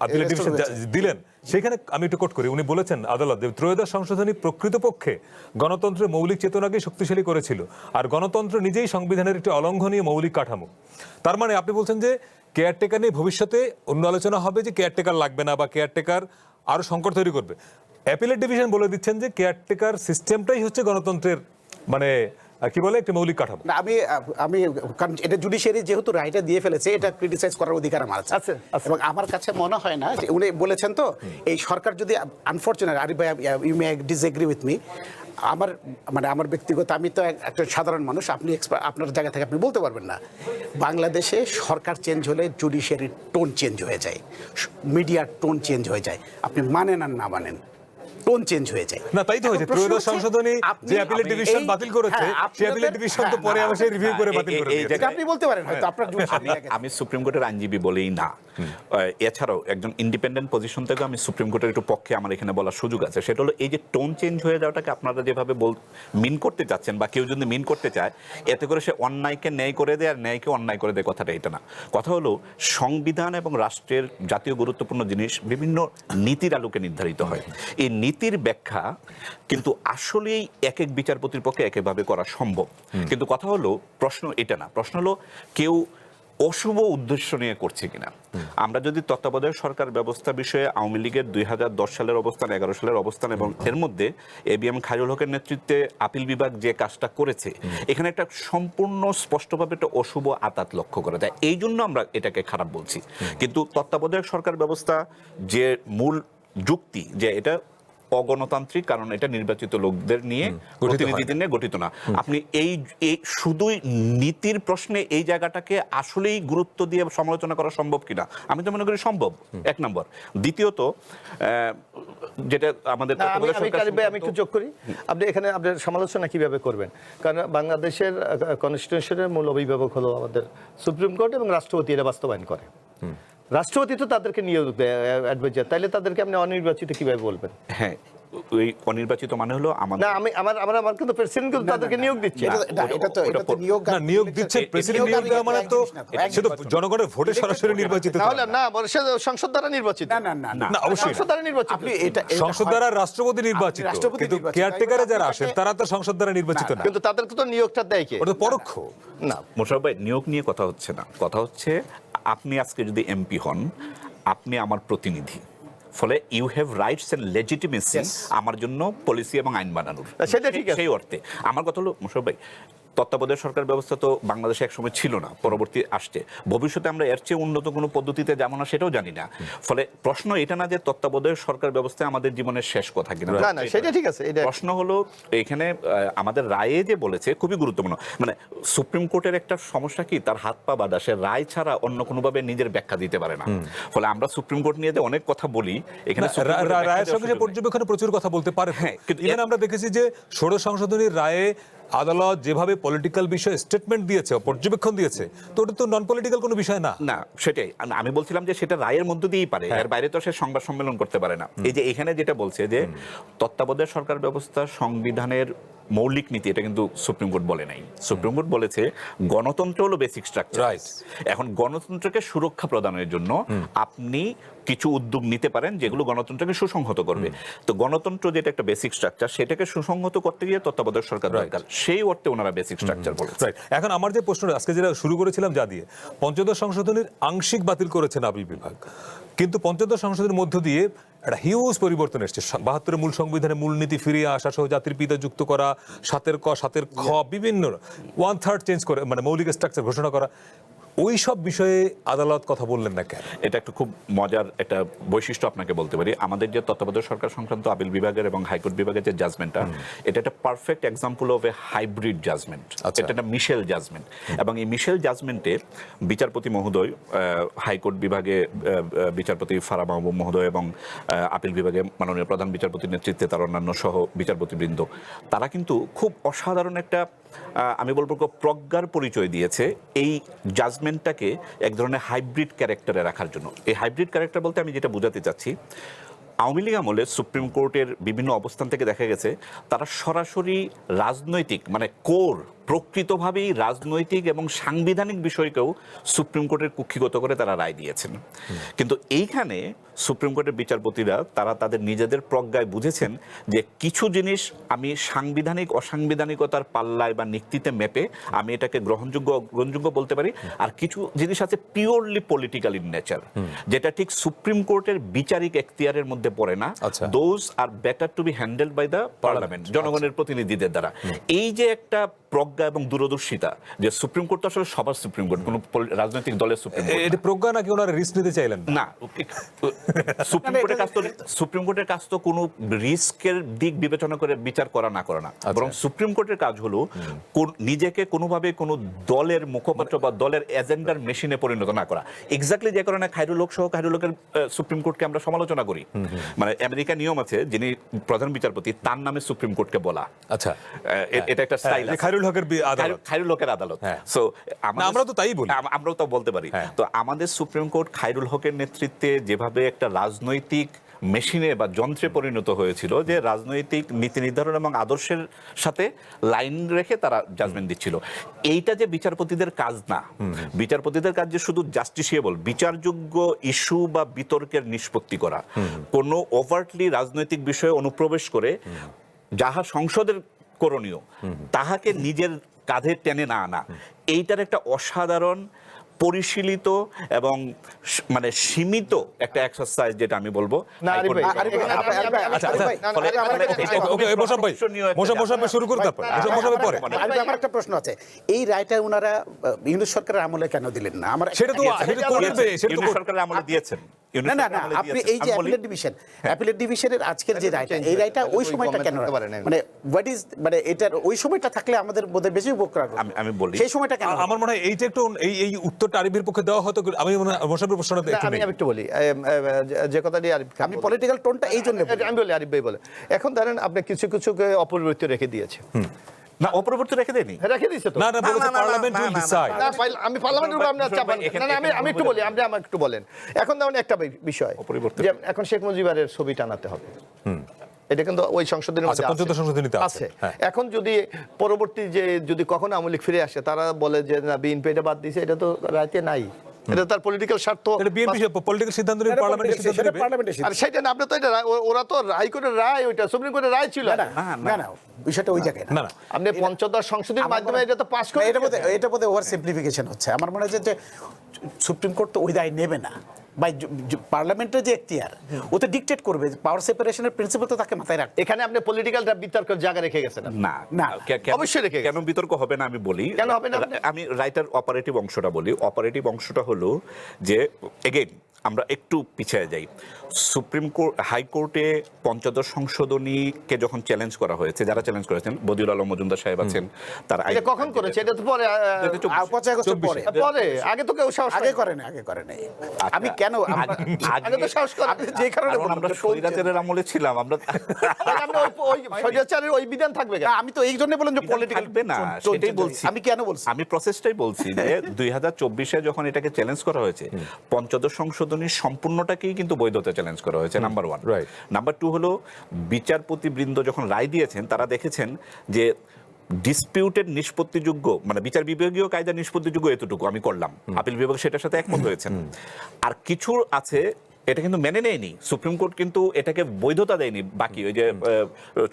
আপিল ডিভিশন দিলেন, সেখানে আমি একটু কোট করি, উনি বলেছেন আদালত ত্রয়োদশ সংশোধনী প্রকৃতপক্ষে গণতন্ত্রের মৌলিক চেতনাকে শক্তিশালী করেছিল, আর গণতন্ত্র নিজেই সংবিধানের একটি অলঙ্ঘনীয় মৌলিক কাঠামো। তার মানে আপনি বলছেন যে কেয়ারটেকার নিয়ে ভবিষ্যতে অন্য আলোচনা হবে যে কেয়ারটেকার লাগবে না বা কেয়ারটেকার আরো সংকট তৈরি করবে। অ্যাপিলেট ডিভিশন বলে দিচ্ছেন যে কেয়ারটেকার সিস্টেমটাই হচ্ছে গণতন্ত্রের মানে কি বলে একটা মৌলিক কাঠামো। না, আমি কারণ এটা জুডিশিয়ারি যেহেতু রায়টা দিয়ে ফেলেছে, এটা ক্রিটিসাইজ করার অধিকার আমার আছে। এবং আমার কাছে মনে হয় না যে উনি বলেছেন তো এই সরকার যদি, আনফরচুনেট আরিফ ভাই you may disagree with me, আমার ব্যক্তিগত, আমি তো একটা সাধারণ মানুষ, আপনি আপনার জায়গা থেকে আপনি বলতে পারবেন না, বাংলাদেশে সরকার চেঞ্জ হলে জুডিশিয়ারির টোন চেঞ্জ হয়ে যায়, মিডিয়ার টোন চেঞ্জ হয়ে যায়, আপনি মানেন আর না মানেন টোন চেঞ্জ হয়ে যায়। না তাই তো হয়েছে, ত্রয়োদশ সংশোধনী যে অ্যাপিলেট ডিভিশন বাতিল করেছে, সেই অ্যাপিলেট ডিভিশন তো পরে আবার সেই রিভিউ করে বাতিল করে দিয়েছে। এটা আপনি বলতে পারেন হয়তো আপনার আমি সুপ্রিম কোর্টের আইনজীবী বলেই না, এছাড়াও একজন ইন্ডিপেন্ডেন্ট পজিশন থেকে আমি সুপ্রিম কোর্টের একটু পক্ষে আমার এখানে বলার সুযোগ আছে। সেটা হলো এই যে টোন চেঞ্জ হয়ে যাওয়াটাকে আপনারা যেভাবে মিন করতে চাচ্ছেন, বা কেউ যদি মিন করতে চায় এতে করে সে অন্যায়কে ন্যায় করে দেয় আর ন্যায়কে অন্যায় করে দেয়, কথাটা এটা না। কথা হলো সংবিধান এবং রাষ্ট্রের জাতীয় গুরুত্বপূর্ণ জিনিস বিভিন্ন নীতির আলোকে নির্ধারিত হয়। এই নীতির ব্যাখ্যা কিন্তু আসলেই এক এক বিচারপতির পক্ষে একভাবে করা সম্ভব, কিন্তু কথা হলো প্রশ্ন এটা না, প্রশ্ন হলো কেউ অশুভ উদ্দেশ্য নিয়ে করছে কিনা। আমরা যদি তত্ত্বাবধায়ক সরকার ব্যবস্থা বিষয়ে আওয়ামী লীগের 2010 সালের অবস্থান, 11 সালের অবস্থান এবং এর মধ্যে এবিএম খায়রুল হকের নেতৃত্বে আপিল বিভাগ যে কাজটা করেছে, এখানে একটা সম্পূর্ণ স্পষ্টভাবে একটা অশুভ আতাত লক্ষ্য করা যায়, এই জন্য আমরা এটাকে খারাপ বলছি। কিন্তু তত্ত্বাবধায়ক সরকার ব্যবস্থা যে মূল যুক্তি যে এটা অগণতান্ত্রিক, কারণ এটা নির্বাচিত লোকদের নিয়ে, প্রতিনিধিদের নিয়ে গঠিত না। আপনি এই শুধুই নীতির প্রশ্নে এই জায়গাটাকে আসলেই গুরুত্ব দিয়ে সমালোচনা করা সম্ভব কিনা, আমি তো মনে করি সম্ভব, এক নম্বর। দ্বিতীয়ত যেটা আমাদের আমি একটু যোগ করি, আপনি এখানে আপনার সমালোচনা কিভাবে করবেন, কারণ বাংলাদেশের কনস্টিটিউশনের মূল অভিভাবক হলো আমাদের সুপ্রিম কোর্ট এবং রাষ্ট্রপতি এটা বাস্তবায়ন করে। রাষ্ট্রপতি তো তাদেরকে নিয়োগ দেয় অ্যাডভাইজার, তাইলে তাদেরকে আপনি অনির্বাচিত কিভাবে বলবেন? হ্যাঁ, ওই অনির্বাচিত মানে হলো না, আমার কিন্তু প্রেসিডেন্ট কিন্তু তাদেরকে নিয়োগ দিচ্ছে। এটা তো নিয়োগ না, নিয়োগ দিচ্ছে প্রেসিডেন্ট, নিয়োগ দেওয়া মানে তো সে তো জনগণের ভোটে সরাসরি নির্বাচিত তাহলে না, সে সংসদ দ্বারা নির্বাচিত। না, অবশ্যই সংসদ দ্বারা নির্বাচিত। আপনি এটা সংসদ দ্বারা রাষ্ট্রপতি নির্বাচিত, কিন্তু কেয়ারটেকারে যারা আসেন তারা তো সংসদ দ্বারা নির্বাচিত না, কিন্তু তাদেরকে তো নিয়োগটা দেয় কে? ওটা তো পরোক্ষ। না, মোশাররফ ভাই, নিয়োগ নিয়ে কথা হচ্ছে না, কথা হচ্ছে আপনি আজকে যদি এমপি হন, আপনি আমার প্রতিনিধি, ফলে you have rights and legitimacy আমার জন্য পলিসি এবং আইন বানানোর। সেটা ঠিক আছে। সেই অর্থে আমার কথা হলো মোশাররফ ভাই, তত্ত্বাবধায়ক সরকার ব্যবস্থা তো বাংলাদেশে একসময় ছিল না, পরবর্তী আসছে, ভবিষ্যতে আমরা এর চেয়ে উন্নত কোনো পদ্ধতিতে যাবো না সেটাও জানি না। ফলে প্রশ্ন এটা না যে তত্ত্বাবধায়ক সরকার ব্যবস্থা আমাদের জীবনের শেষ কথা কিনা, না, সেটা ঠিক আছে। প্রশ্ন হলো এখানে আমাদের রায়ে যে বলেছে খুবই গুরুত্বপূর্ণ, মানে সুপ্রিম কোর্টের একটা সমস্যা কি, তার হাত পা বাঁধা, সে রায় ছাড়া অন্য কোনোভাবে নিজের ব্যাখ্যা দিতে পারে না। ফলে আমরা সুপ্রিম কোর্ট নিয়ে যে অনেক কথা বলি, এখানে রায়ের সঙ্গে যে পর্যবেক্ষণে প্রচুর কথা বলতে পারে। হ্যাঁ, কিন্তু এখানে আমরা দেখেছি যে ষোড়শ সংশোধনীর রায়ে আদালত যেভাবে পলিটিক্যাল বিষয়ে স্টেটমেন্ট দিয়েছে, পর্যবেক্ষণ দিয়েছে, তো ওটা তো নন পলিটিক্যাল কোনো বিষয় না। না, সেটাই আমি বলছিলাম যে সেটা রায়ের মধ্য দিয়েই পারে, এর বাইরে তো সে সংবাদ সম্মেলন করতে পারে না। এই যে এখানে যেটা বলছে যে তত্ত্বাবধায়ক সরকার ব্যবস্থা সংবিধানের মৌলিক নীতি, এটা কিন্তু সুপ্রিম কোর্ট বলে নাই। সুপ্রিম কোর্ট বলেছে গণতন্ত্র হলো বেসিক স্ট্রাকচার। এখন গণতন্ত্রকে সুরক্ষা প্রদানের জন্য আপনি কিছু উদ্যোগ নিতে পারেন যেগুলো গণতন্ত্রকে সুসংহত করবে। তো গণতন্ত্র যেটা একটা বেসিক স্ট্রাকচার, সেটাকে সুসংহত করতে গিয়ে তত্ত্বাবধায়ক সরকার দরকার, সেই অর্থে ওনারা বেসিক স্ট্রাকচার বলেছে। এখন আমার যে প্রশ্নটা আজকে যেটা শুরু করেছিলাম যা দিয়ে, পঞ্চদশ সংশোধনীর আংশিক বাতিল করেছেন আপিল বিভাগ, কিন্তু পঞ্চদশ সংশোধনের মধ্য দিয়ে একটা হিউজ পরিবর্তন এসছে। 72 মূল সংবিধানের মূলনীতি ফিরিয়ে আসা সহ জাতির পিতা যুক্ত করা, 7 ক 7 খ বিভিন্ন 1/3 চেঞ্জ করে, মানে মৌলিক স্ট্রাকচার ঘোষণা করা, ওই সব বিষয়ে আদালত কথা বললেন না কেন? এটা একটা খুব মজার একটা বৈশিষ্ট্য আপনাকে বলতে পারি। আমাদের যে তত্ত্বাবধায়ক সরকার সংক্রান্ত আপিল বিভাগের এবং হাইকোর্ট বিভাগের যে জাজমেন্টটা, এটা একটা perfect example of a hybrid judgement. এটা একটা মিশেল জাজমেন্ট, এবং এই মিশেল জাজমেন্টে বিচারপতি মহোদয়, হাইকোর্ট বিভাগে বিচারপতি ফারাহ মাহবুব মহোদয় এবং আপিল বিভাগে মাননীয় প্রধান বিচারপতির নেতৃত্বে তার অন্যান্য সহ বিচারপতিবৃন্দ, তারা কিন্তু খুব অসাধারণ একটা আমি বলবো প্রজ্ঞার পরিচয় দিয়েছে এই জাজমেন্টটাকে এক ধরনের হাইব্রিড ক্যারেক্টারে রাখার জন্য। এই হাইব্রিড ক্যারেক্টার বলতে আমি যেটা বোঝাতে চাচ্ছি, আওয়ামী লীগ আমলে সুপ্রিম কোর্টের বিভিন্ন অবস্থান থেকে দেখা গেছে তারা সরাসরি রাজনৈতিক মানে কোর প্রকৃতভাবেই রাজনৈতিক এবং সাংবিধানিক বিষয়কেও সুপ্রিম কোর্টের কুক্ষিগত করে তারা রায় দিয়েছেন। কিন্তু এইখানে সুপ্রিম কোর্টের বিচারপতিরা তারা তাদের নিজেদের প্রজ্ঞায় বুঝেছেন যে কিছু জিনিস আমি সাংবিধানিক অসাংবিধানিকতার পাল্লায় বা নিক্তিতে মেপে আমি এটাকে গ্রহণযোগ্য বলতে পারি, আর কিছু জিনিস আছে পিওরলি পলিটিক্যাল ইন নেচার, যেটা ঠিক সুপ্রিম কোর্টের বিচারিক এখতিয়ারের মধ্যে পড়ে না। Those are better to be handled by the parliament, জনগণের প্রতিনিধিদের দ্বারা। এই যে একটা প্রজ্ঞা এবং দূরদর্শিতা, যে সুপ্রিম কোর্ট তো আসলে সবার সুপ্রিম কোর্ট, কোন রাজনৈতিক দলের সুপ্রিম কোর্ট। এটা প্রজ্ঞা নাকি ওনারা রিস্ক নিতে চাইলেন না? সুপ্রিম কোর্টের কাজ তো কোনো রিস্কের দিক বিবেচনা করে বিচার করা না করা না, বরং সুপ্রিম কোর্টের কাজ হলো নিজেকে কোনোভাবে কোনো দলের মুখপাত্র বা দলের এজেন্ডার মেশিনে পরিণত না করা। এক্স্যাক্টলি যে কারণে খায়রুল হক সহ খায়রুল হকের সুপ্রিম কোর্টকে আমরা সমালোচনা করি। মানে আমেরিকা নিয়ম আছে, যিনি প্রধান বিচারপতি তার নামে সুপ্রিম কোর্টকে বলা। আচ্ছা, এটা একটা স্টাইল। খায়রুল হকের আদালত, খায়রুল হকের আদালত। সো আমরা তো তাই বলি, আমরাও তো বলতে পারি। তো আমাদের সুপ্রিম কোর্ট খায়রুল হকের নেতৃত্বে যেভাবে একটা রাজনৈতিক মেশিনে বা যন্ত্রে পরিণত হয়েছিল, যে রাজনৈতিক নীতি নির্ধারণ এবং আদর্শের সাথে লাইন রেখে তারা জাজমেন্ট দিচ্ছিল, এইটা যে বিচারপতিদের কাজ না। বিচারপতিদের কাজ যে শুধু জাস্টিসিয়েবল বিচারযোগ্য ইস্যু বা বিতর্কের নিষ্পত্তি করা, কোনো ওভার্টলি রাজনৈতিক বিষয়ে অনুপ্রবেশ করে যাহা সংসদের করণীয় তাহাকে নিজের কাঁধে টেনে না আনা। এইটার একটা অসাধারণ পরিশীলিত এবং মানে সীমিত একটা এক্সারসাইজ, যেটা আমি বলবো। আমার একটা প্রশ্ন আছে, এই রায়টা ওনারা ইউনূস সরকারের আমলে কেন দিলেন না? আমার সেটা তো সরকারের আমলে দিয়েছেন। না না না, আপনি এই যে অ্যাপিলেট ডিভিশনের আজকের যে রায়টা, এই রায়টা ওই সময়টা কেন, মানে হোয়াট ইজ, মানে এটার ওই সময়টা থাকলে আমাদের বোধহয় বেশি উপকার হবে। আমি বলি সেই সময়টা কেন? আমার মনে হয় এইটা একটু এই উত্তরটা আরিফের পক্ষে দেওয়া হতো। আমি মোশাররফের প্রশ্নটা আমি একটু বলি, যে কথাটি আরিফ, আমি পলিটিক্যাল টোনটা এই জন্য আমি বলি, আরিফ ভাই বলে, এখন ধরেন আপনি কিছু কিছুকে অপরিবর্তিত রেখে দিয়েছে। না, অপরিবর্তিত রেখে দেয়নি, রেখে দিয়েছে তো। না না, বলেছে পার্লামেন্ট উইল ডিসাইড। আমি পার্লামেন্টের উপর আপনি চাপ না, আমি একটু বলি, আপনি আমাকে একটু বলেন। এখন ধরুন একটা বিষয়, যে এখন শেখ মুজিবের ছবি টানাতে হবে, এটা কিন্তু ওই সংশোধনের মধ্যে আছে। এখন যদি পরবর্তী যে যদি কখনো আওয়ামী লীগ ফিরে আসে, তারা বলে যে না বিএনপি এটা বাদ দিয়েছে, এটা তো রাইতে নাই, এটা তার পলিটিক্যাল স্বার্থ, এটা বিএনপি পলিটিক্যাল সিদ্ধান্ত নিয়ে পার্লামেন্টের সিদ্ধান্ত নেবে। আর সেটা না, আপনি তো এটা ওরা তো হাইকোর্টের রায়, ওইটা সুপ্রিম কোর্টের রায় ছিল না না, বিষয়টা ওই জায়গায় না। আপনি পঞ্চদশ সংশোধনীর মাধ্যমে এটা তো পাস করে, এটা বোধহয় ওভার সিম্পলিফিকেশন হচ্ছে। আমার মনে হয় যে সুপ্রিম কোর্ট তো ওই দায় নেবে না, বা পার্লামেন্টের যে এখতিয়ার ওতে ডিকটেট করবে, পাওয়ার সেপারেশনের প্রিন্সিপাল তো তাকে মাথায় রাখতে। এখানে আপনি পলিটিক্যালটা বিতর্কের জায়গা রেখে গেছেন। না না, অবশ্যই রেখে কেন বিতর্ক হবে না আমি বলি। কেন হবে না? আমি রাইটার অপারেটিভ অংশটা বলি। অপারেটিভ অংশটা হলো যে এগেইন আমরা একটু পিছিয়ে যাই। সুপ্রিম কোর্ট হাইকোর্টে পঞ্চদশ সংশোধনীকে যখন চ্যালেঞ্জ করা হয়েছে, যারা চ্যালেঞ্জ করেছেন বদিউল আলম মজুমদার সাহেব আছেন, তারা এটা কখন করেছে? এটা তো পরে, 25 আগস্ট পরে, আগে তো কেউ সাহস আগে করে না। আমি কেন আগে তো সাহস করে, আপনি যে কারণে আমরা স্বৈরাচারের আমলে ছিলাম, আমরা ওই স্বৈরাচারের ওই বিধান থাকবে কেন? আমি তো এই জন্য বললাম যে পলিটিক্যাল থাকবে না, সেটাই বলছি। আমি কেন বলছি, আমি প্রসেসটাই বলছি যে 2024-এ যখন এটাকে চ্যালেঞ্জ করা হয়েছে, পঞ্চদশ সংশোধনীর সম্পূর্ণটাকেই কিন্তু বৈধতা চ্যালেঞ্জ করা হয়েছে, নাম্বার 1। নাম্বার 2 হলো বিচারপতিবৃন্দ যখন রায় দিয়েছেন, তারা দেখেছেন যে ডিসপিউটেড নিষ্পত্তিযোগ্য, মানে বিচার বিভাগীয় কায়দা নিষ্পত্তিযোগ্য এতটুকু আমি করলাম, আপিল বিভাগ সেটার সাথে একমত হয়েছেন। আর কিছু আছে এটা কিন্তু মেনে নেয়নি সুপ্রিম কোর্ট, কিন্তু এটাকে বৈধতা দেয়নি। বাকি ওই যে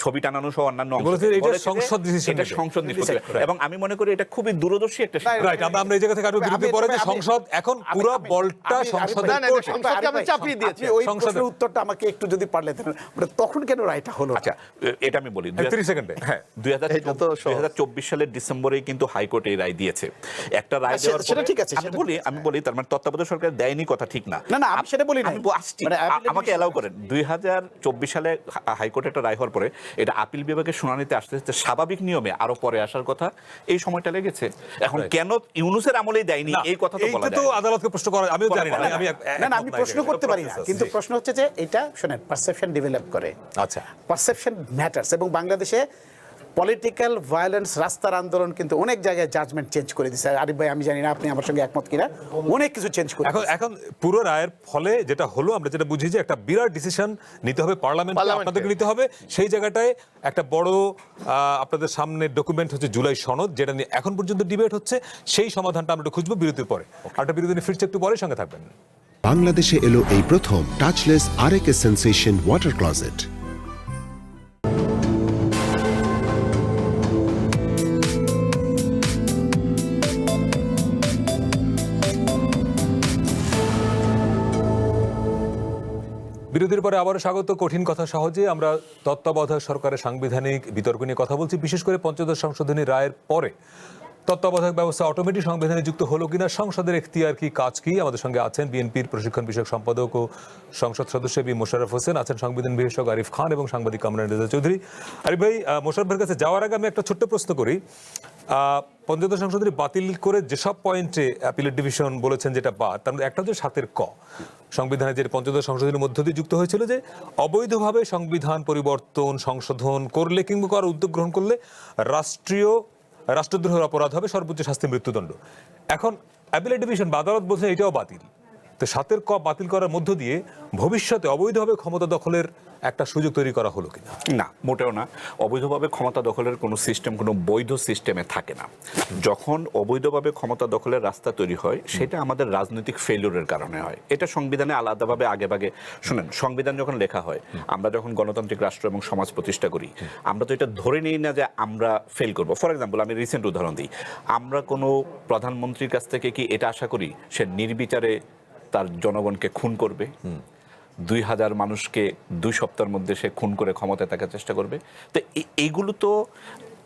ছবি টানানো সহ অন্যান্য অংশ বলেছে এটা বলেছে যে সংসদ decision এটা নেবে। সংসদ নিষ্পত্তি। এবং আমি মনে করি এটা খুবই দূরদর্শী একটা সিদ্ধান্ত। রাইট, আমরা এই জায়গা থেকে আরো বিরতি পরে যে সংসদ এখন পুরো বলটা সংসদের না, না, কোর্টে। সংসদকে আমি চাপিয়ে দিয়েছি। ওই সংসদের- প্রশ্নের উত্তরটা আমাকে একটু যদি পারলে দেন, মানে তখন কেন রায়টা হলো না? আচ্ছা, এটা আমি বলি 30 সেকেন্ডে। হ্যাঁ, এটা তো সহজ। 2024 সালের ডিসেম্বরেই কিন্তু হাইকোর্ট এই রায় দিয়েছে। একটা রায় আচ্ছা, দেওয়ার সেটা পরে- ঠিক আছে, আমি সেটা বলি ঠিক আছে। আমি বলি তার মানে তত্ত্বাবধায়ক সরকার দেয়নি কথা ঠিক না। না, আমি সেটা বলি নাই। আমি আসছি, মানে appellate আমাকে এলাও করেন। 2024 সালে হাইকোর্টে একটা রায় হওয়ার পরে এটা আপিল বিভাগের শুনানিতে আসতে আসতে স্বাভাবিক নিয়মে আরো পরে আসার কথা, এই সময়টা লেগেছে। এখন Right. কেন ইউনূসের আমলেই দেয়নি না, এই কথা তো বলা এইটা তো যায় না। আদালতকে প্রশ্ন করা, আমিও জানি না। বলা যায় আমি না, না, আমি প্রশ্ন করতে পারি না, কিন্তু প্রশ্ন হচ্ছে যে এটা শোনেন, পারসেপশন ডেভেলপ করে। আচ্ছা, পারসেপশন ম্যাটার্স। এবং বাংলাদেশে পলিটিক্যাল ভায়োলেন্স, রাস্তার আন্দোলন কিন্তু অনেক জায়গায় জাজমেন্ট চেঞ্জ করে দিচ্ছে। আরিফ ভাই, আমি জানি না আপনি আমার সঙ্গে একমত কিনা, অনেক কিছু চেঞ্জ করে এখন এখন পুরো রায়ের ফলে যেটা হলো, আমরা যেটা বুঝি যে একটা বিরাট ডিসিশন নিতে হবে পার্লামেন্টে, পার্লামেন্টে। আপনাদেরকে নিতে হবে। সেই জায়গাটায় একটা বড় আপনাদের সামনে ডকুমেন্ট হচ্ছে জুলাই সনদ, যেটা নিয়ে এখন পর্যন্ত ডিবেট হচ্ছে। সেই সমাধানটা আমরা একটু খুঁজবো বিরতির পরে। একটা বিরতি নিয়ে ফিরছে, একটু পরে সঙ্গে থাকবেন। বাংলাদেশে এলো এই প্রথম টাচলেস আরএকে সেন্সেশন ওয়াটার ক্লজেট। বিরতির পরে আবারও স্বাগত। কঠিন কথা সহজে আমরা তত্ত্বাবধায়ক সরকারের সাংবিধানিক বিতর্ক নিয়ে কথা বলছি, বিশেষ করে পঞ্চদশ সংশোধনী রায়ের পরে তত্ত্বাবধায়ক ব্যবস্থা অটোমেটিক সংবিধানে যুক্ত হলো কিনা, সংসদের এখতিয়ার কি, কাজ কি। আমাদের সঙ্গে আছেন বিএনপির প্রশিক্ষণ বিষয়ক সম্পাদক ও সংসদ সদস্য বি মোশাররফ হোসেন, আছেন সংবিধান বিশেষজ্ঞ আরিফ খান এবং সাংবাদিক কামরান রেজা চৌধুরী। আরিফ ভাই, মোশাররফের কাছে যাওয়ার আগে আমি একটা ছোট্ট প্রশ্ন করি। পঞ্চদশ সংশোধনী বাতিল করে যেসব পয়েন্টে অ্যাপিলেট ডিভিশন বলেছেন যেটা বাদ, তার মধ্যে একটা হচ্ছে 7 ক সংবিধানে, যে পঞ্চদশ সংশোধনীর মধ্য দিয়ে যুক্ত হয়েছিল যে অবৈধভাবে সংবিধান পরিবর্তন সংশোধন করলে কিংবা করার উদ্যোগ গ্রহণ করলে রাষ্ট্রদ্রোহের অপরাধ হবে, সর্বোচ্চ শাস্তি মৃত্যুদণ্ড। এখন অ্যাপিলেট ডিভিশন বা আদালত বলছে এটাও বাতিল। তো 7 ক বাতিল করার মধ্য দিয়ে ভবিষ্যতে অবৈধভাবে ক্ষমতা দখলের একটা সুযোগ তৈরি করা হলো কিনা? না, মোটেও না। অবৈধভাবে ক্ষমতা দখলের কোনো সিস্টেম কোনো বৈধ সিস্টেমে থাকে না। যখন অবৈধভাবে ক্ষমতা দখলের রাস্তা তৈরি হয়, সেটা আমাদের রাজনৈতিক ফেলিউরের কারণে হয়। এটা সংবিধানে আলাদাভাবে আগেভাগে শুনেন, সংবিধান যখন লেখা হয়, আমরা যখন গণতান্ত্রিক রাষ্ট্র এবং সমাজ প্রতিষ্ঠা করি, আমরা তো এটা ধরে নিই না যে আমরা ফেল করব। ফর এক্সাম্পল, আমি রিসেন্ট উদাহরণ দিই, আমরা কোনো প্রধানমন্ত্রীর কাছ থেকে কি এটা আশা করি সে নির্বিচারে তার জনগণকে খুন করবে? 2000 মানুষকে 2 সপ্তাহের মধ্যে সে খুন করে ক্ষমতায় থাকার চেষ্টা করবে? তো এইগুলো তো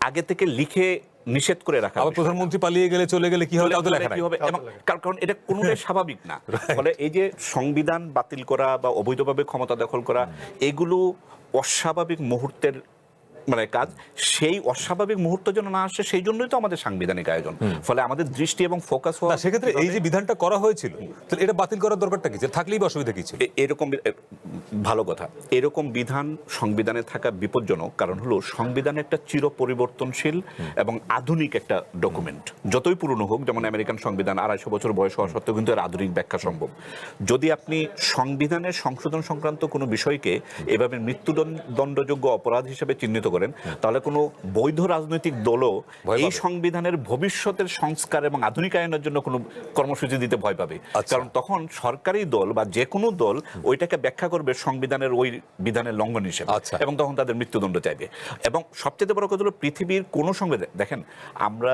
আগে থেকে লিখে নিষেধ করে রাখা। আবার প্রধানমন্ত্রী পালিয়ে গেলে, চলে গেলে কি হবে তাও তো লেখা নাই। কি হবে? এবং কারণ এটা কোনোটাই স্বাভাবিক না। ফলে এই যে সংবিধান বাতিল করা বা অবৈধভাবে ক্ষমতা দখল করা, এগুলো অস্বাভাবিক মুহূর্তের মানে কাজ। সেই অস্বাভাবিক মুহূর্ত যেন না আসে, সেই জন্যই তো আমাদের সাংবিধানিক আয়োজন। ফলে আমাদের দৃষ্টি এবং ফোকাস না, সেক্ষেত্রে এই যে বিধানটা করা হয়েছিল, তাহলে এটা বাতিল করার দরকারটা কি? থাকলেই বা অসুবিধা কি ছিল? এরকম ভালো কথা, এরকম বিধান সংবিধানে থাকা বিপজ্জনক। কারণ হলো সংবিধান একটা চির পরিবর্তনশীল এবং আধুনিক একটা ডকুমেন্ট। যতই পুরনো হোক, যেমন আমেরিকান সংবিধান 250 বছর বয়স হওয়া সত্ত্বেও কিন্তু এর আধুনিক ব্যাখ্যা সম্ভব। যদি আপনি সংবিধানের সংশোধন সংক্রান্ত কোনো বিষয়কে এভাবে মৃত্যুদণ্ডযোগ্য অপরাধ হিসেবে চিহ্নিত করেন, তাহলে কোনো বৈধ রাজনৈতিক দলও এই সংবিধানের ভবিষ্যতের সংস্কার এবং আধুনিকায়নের জন্য কোনো কর্মসূচি দিতে ভয় পাবে। কারণ তখন সরকারি দল বা যে কোনো দল ওইটাকে ব্যাখ্যা করবে সংবিধানের ওই বিধানের লঙ্ঘন হিসেবে, এবং তখন তাদের মৃত্যুদণ্ড চাইবে। এবং সবচেয়ে বড় কথা হলো, পৃথিবীর কোনো সংবিধান দেখেন, আমরা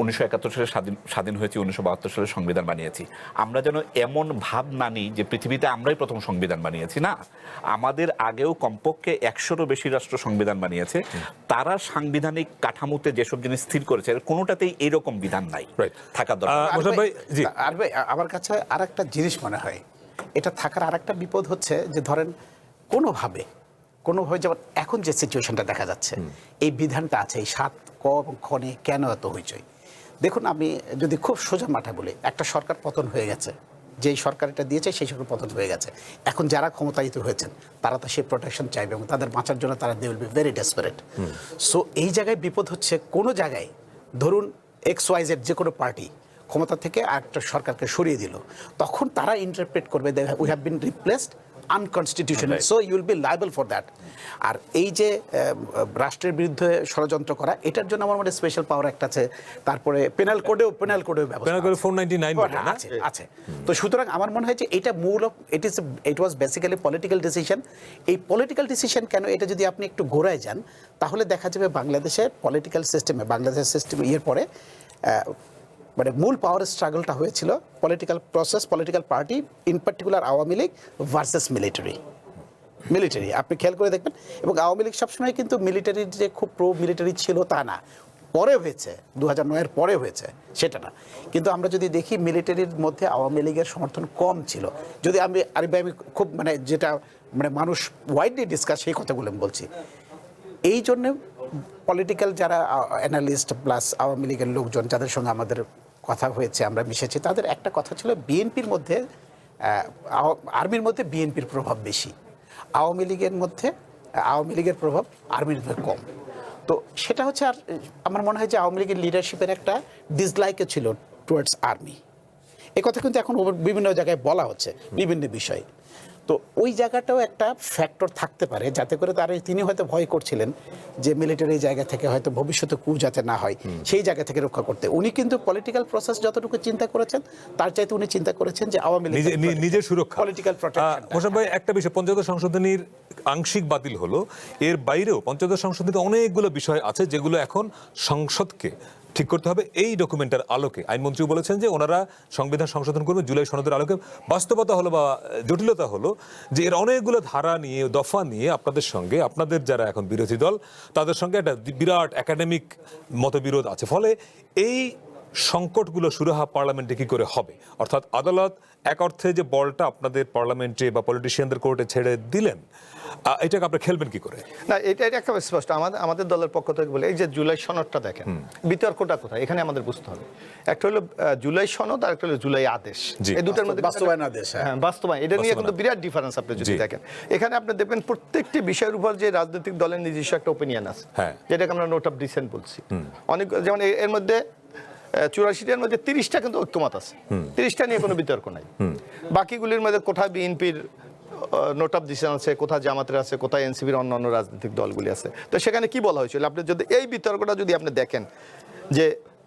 1971 সালে স্বাধীন হয়েছি, 1972 সালে সংবিধান বানিয়েছি। আমরা যেন এমন ভাব না নিই যে পৃথিবীতে আমরাই প্রথম সংবিধান বানিয়েছি। না, আমাদের আগেও কমপক্ষে 100-রও বেশি রাষ্ট্র সংবিধান বানিয়েছে। তারা সাংবিধানিক কাঠামোতে যেসব জিনিস স্থির করেছে, কোনোটাতেই এরকম বিধান নাই থাকার দরকার। আর ভাই, আমার কাছে আর একটা জিনিস মনে হয়, এটা থাকার আর একটা বিপদ হচ্ছে যে ধরেন কোনোভাবে যেমন এখন যে সিচুয়েশনটা দেখা যাচ্ছে, এই বিধানটা আছে, এই 7 ক এবং খ নিয়ে কেন এত হইচই? দেখুন, আমি যদি খুব সোজা মাঠে বলি, একটা সরকার পতন হয়ে গেছে, যেই সরকার এটা দিয়েছে সেই সরকার পতন হয়ে গেছে। এখন যারা ক্ষমতায়িত হয়েছেন তারা তো সেই প্রোটেকশন চাইবে এবং তাদের বাঁচার জন্য তারা they will be very desperate. So এই জায়গায় বিপদ হচ্ছে, কোনো জায়গায় ধরুন XYZ যে কোনো পার্টি ক্ষমতা থেকে একটা সরকারকে সরিয়ে দিল, তখন তারা ইন্টারপ্রেট করবে we have been replaced unconstitutional, so you will be liable for that. আর এই যে রাষ্ট্রের বিরুদ্ধে ষড়যন্ত্র করা, এটার জন্য আমার মনে স্পেশাল পাওয়ার একটা আছে। তারপরে পেনাল কোডেও ব্যবস্থা পেনাল কোড 499 বলে না? আছে। তো সুতরাং আমার মনে হয় যে এটা মূল ইট ওয়াজ বেসিক্যালি পলিটিক্যাল ডিসিশন। এই পলিটিক্যাল ডিসিশন কেন, এটা যদি আপনি একটু গোড়ায় যান তাহলে দেখা যাবে বাংলাদেশের পলিটিক্যাল সিস্টেমে, বাংলাদেশ সিস্টেম ইয়ের পরে মানে মূল পাওয়ার স্ট্রাগলটা হয়েছিল political process, political party, in particular Awami League versus military. আপনি খেয়াল করে দেখবেন, এবং আওয়ামী লীগ সবসময় কিন্তু মিলিটারির যে খুব প্রো মিলিটারি ছিল তা না, পরে হয়েছে 2009-এর পরে হয়েছে সেটা না। কিন্তু আমরা যদি দেখি মিলিটারির মধ্যে আওয়ামী লীগের সমর্থন কম ছিল। যদি আমি আমি খুব মানে যেটা মানে মানুষ ওয়াইডলি ডিসকাস সেই কথাগুলো আমি বলছি। এই জন্য পলিটিক্যাল যারা অ্যানালিস্ট প্লাস আওয়ামী লীগের লোকজন যাদের সঙ্গে আমাদের কথা হয়েছে, আমরা মিশেছি, তাদের একটা কথা ছিল বিএনপির মধ্যে আর্মির মধ্যে বিএনপির প্রভাব বেশি, আওয়ামী লীগের প্রভাব আর্মির মধ্যে কম। তো সেটা হচ্ছে, আর আমার মনে হয় যে আওয়ামী লীগের লিডারশিপের একটা ডিসলাইকও ছিল টুয়ার্ডস আর্মি। এ কথা কিন্তু এখন বিভিন্ন জায়গায় বলা হচ্ছে বিভিন্ন বিষয়ে। তো ওই জায়গাটাও একটা ফ্যাক্টর থাকতে পারে, যাতে করে তিনি হয়তো ভয় করছিলেন যে মিলিটারি জায়গা থেকে হয়তো ভবিষ্যতে কু যাতে না হয়, সেই জায়গা থেকে রক্ষা করতে। উনি কিন্তু পলিটিক্যাল প্রসেস যতটুকু চিন্তা করেছেন তার চাইতে উনি চিন্তা করেছেন যে আওয়ামী লীগ নিজের সুরক্ষা, পলিটিক্যাল প্রোটেকশন। মোশাররফ ভাই, একটা বিষয়, পঞ্চদশ সংশোধনীর আংশিক বাতিল হলো, এর বাইরেও পঞ্চদশ সংশোধনীতে অনেকগুলো বিষয় আছে যেগুলো এখন সংসদকে ঠিক করতে হবে। এই ডকুমেন্টের আলোকে আইনমন্ত্রী বলেছেন যে ওনারা সংবিধান সংশোধন করবে জুলাই সনদের আলোকে। বাস্তবতা হলো বা জটিলতা হলো যে এর অনেকগুলো ধারা নিয়ে, দফা নিয়ে আপনাদের সঙ্গে, আপনাদের যারা এখন বিরোধী দল তাদের সঙ্গে একটা বিরাট একাডেমিক মতবিরোধ আছে। ফলে এই সংকটগুলো সুরাহা পার্লামেন্টে কি করে হবে? অর্থাৎ আদালত এক অর্থে যে বলটা আপনাদের পার্লামেন্টে বা পলিটিশিয়ানদের কোর্টে ছেড়ে দিলেন, এটাকে আপনি খেলবেন কি করে? না, এটা একেবারে স্পষ্ট। আমাদের দলের পক্ষ থেকে বলে, এই যে জুলাই সনদটা দেখেন, বিতর্কটা কোথায় এখানে আমাদের বুঝতে হবে। একটা হলো জুলাই সনদ, আর একটা হলো জুলাই আদেশ। এই দুটার মধ্যে বাস্তবায়ন আদেশ, হ্যাঁ বাস্তবায়ন, এটা নিয়ে কিন্তু বিরাট ডিফারেন্স আপনি যদি দেখেন। এখানে আপনি দেখবেন প্রত্যেকটি বিষয়ের উপর যে রাজনৈতিক দলের নিজস্ব একটা ওপিনিয়ন আছে, যেটাকে আমরা নোট অফ ডিসেন্ট বলছি। অনেক, যেমন এর মধ্যে 84টার মধ্যে 30টা কিন্তু ঐক্যমত আছে, 30টা নিয়ে কোনো বিতর্ক নাই। বাকিগুলির মধ্যে কোথায় বিএনপির নোট অফ ডিসিশন আছে, কোথায় জামাতের আছে, কোথায় এনসিপির অন্যান্য রাজনৈতিক দলগুলি আছে। তো সেখানে কি বলা হয়েছিল, আপনি যদি এই বিতর্কটা যদি আপনি দেখেন যে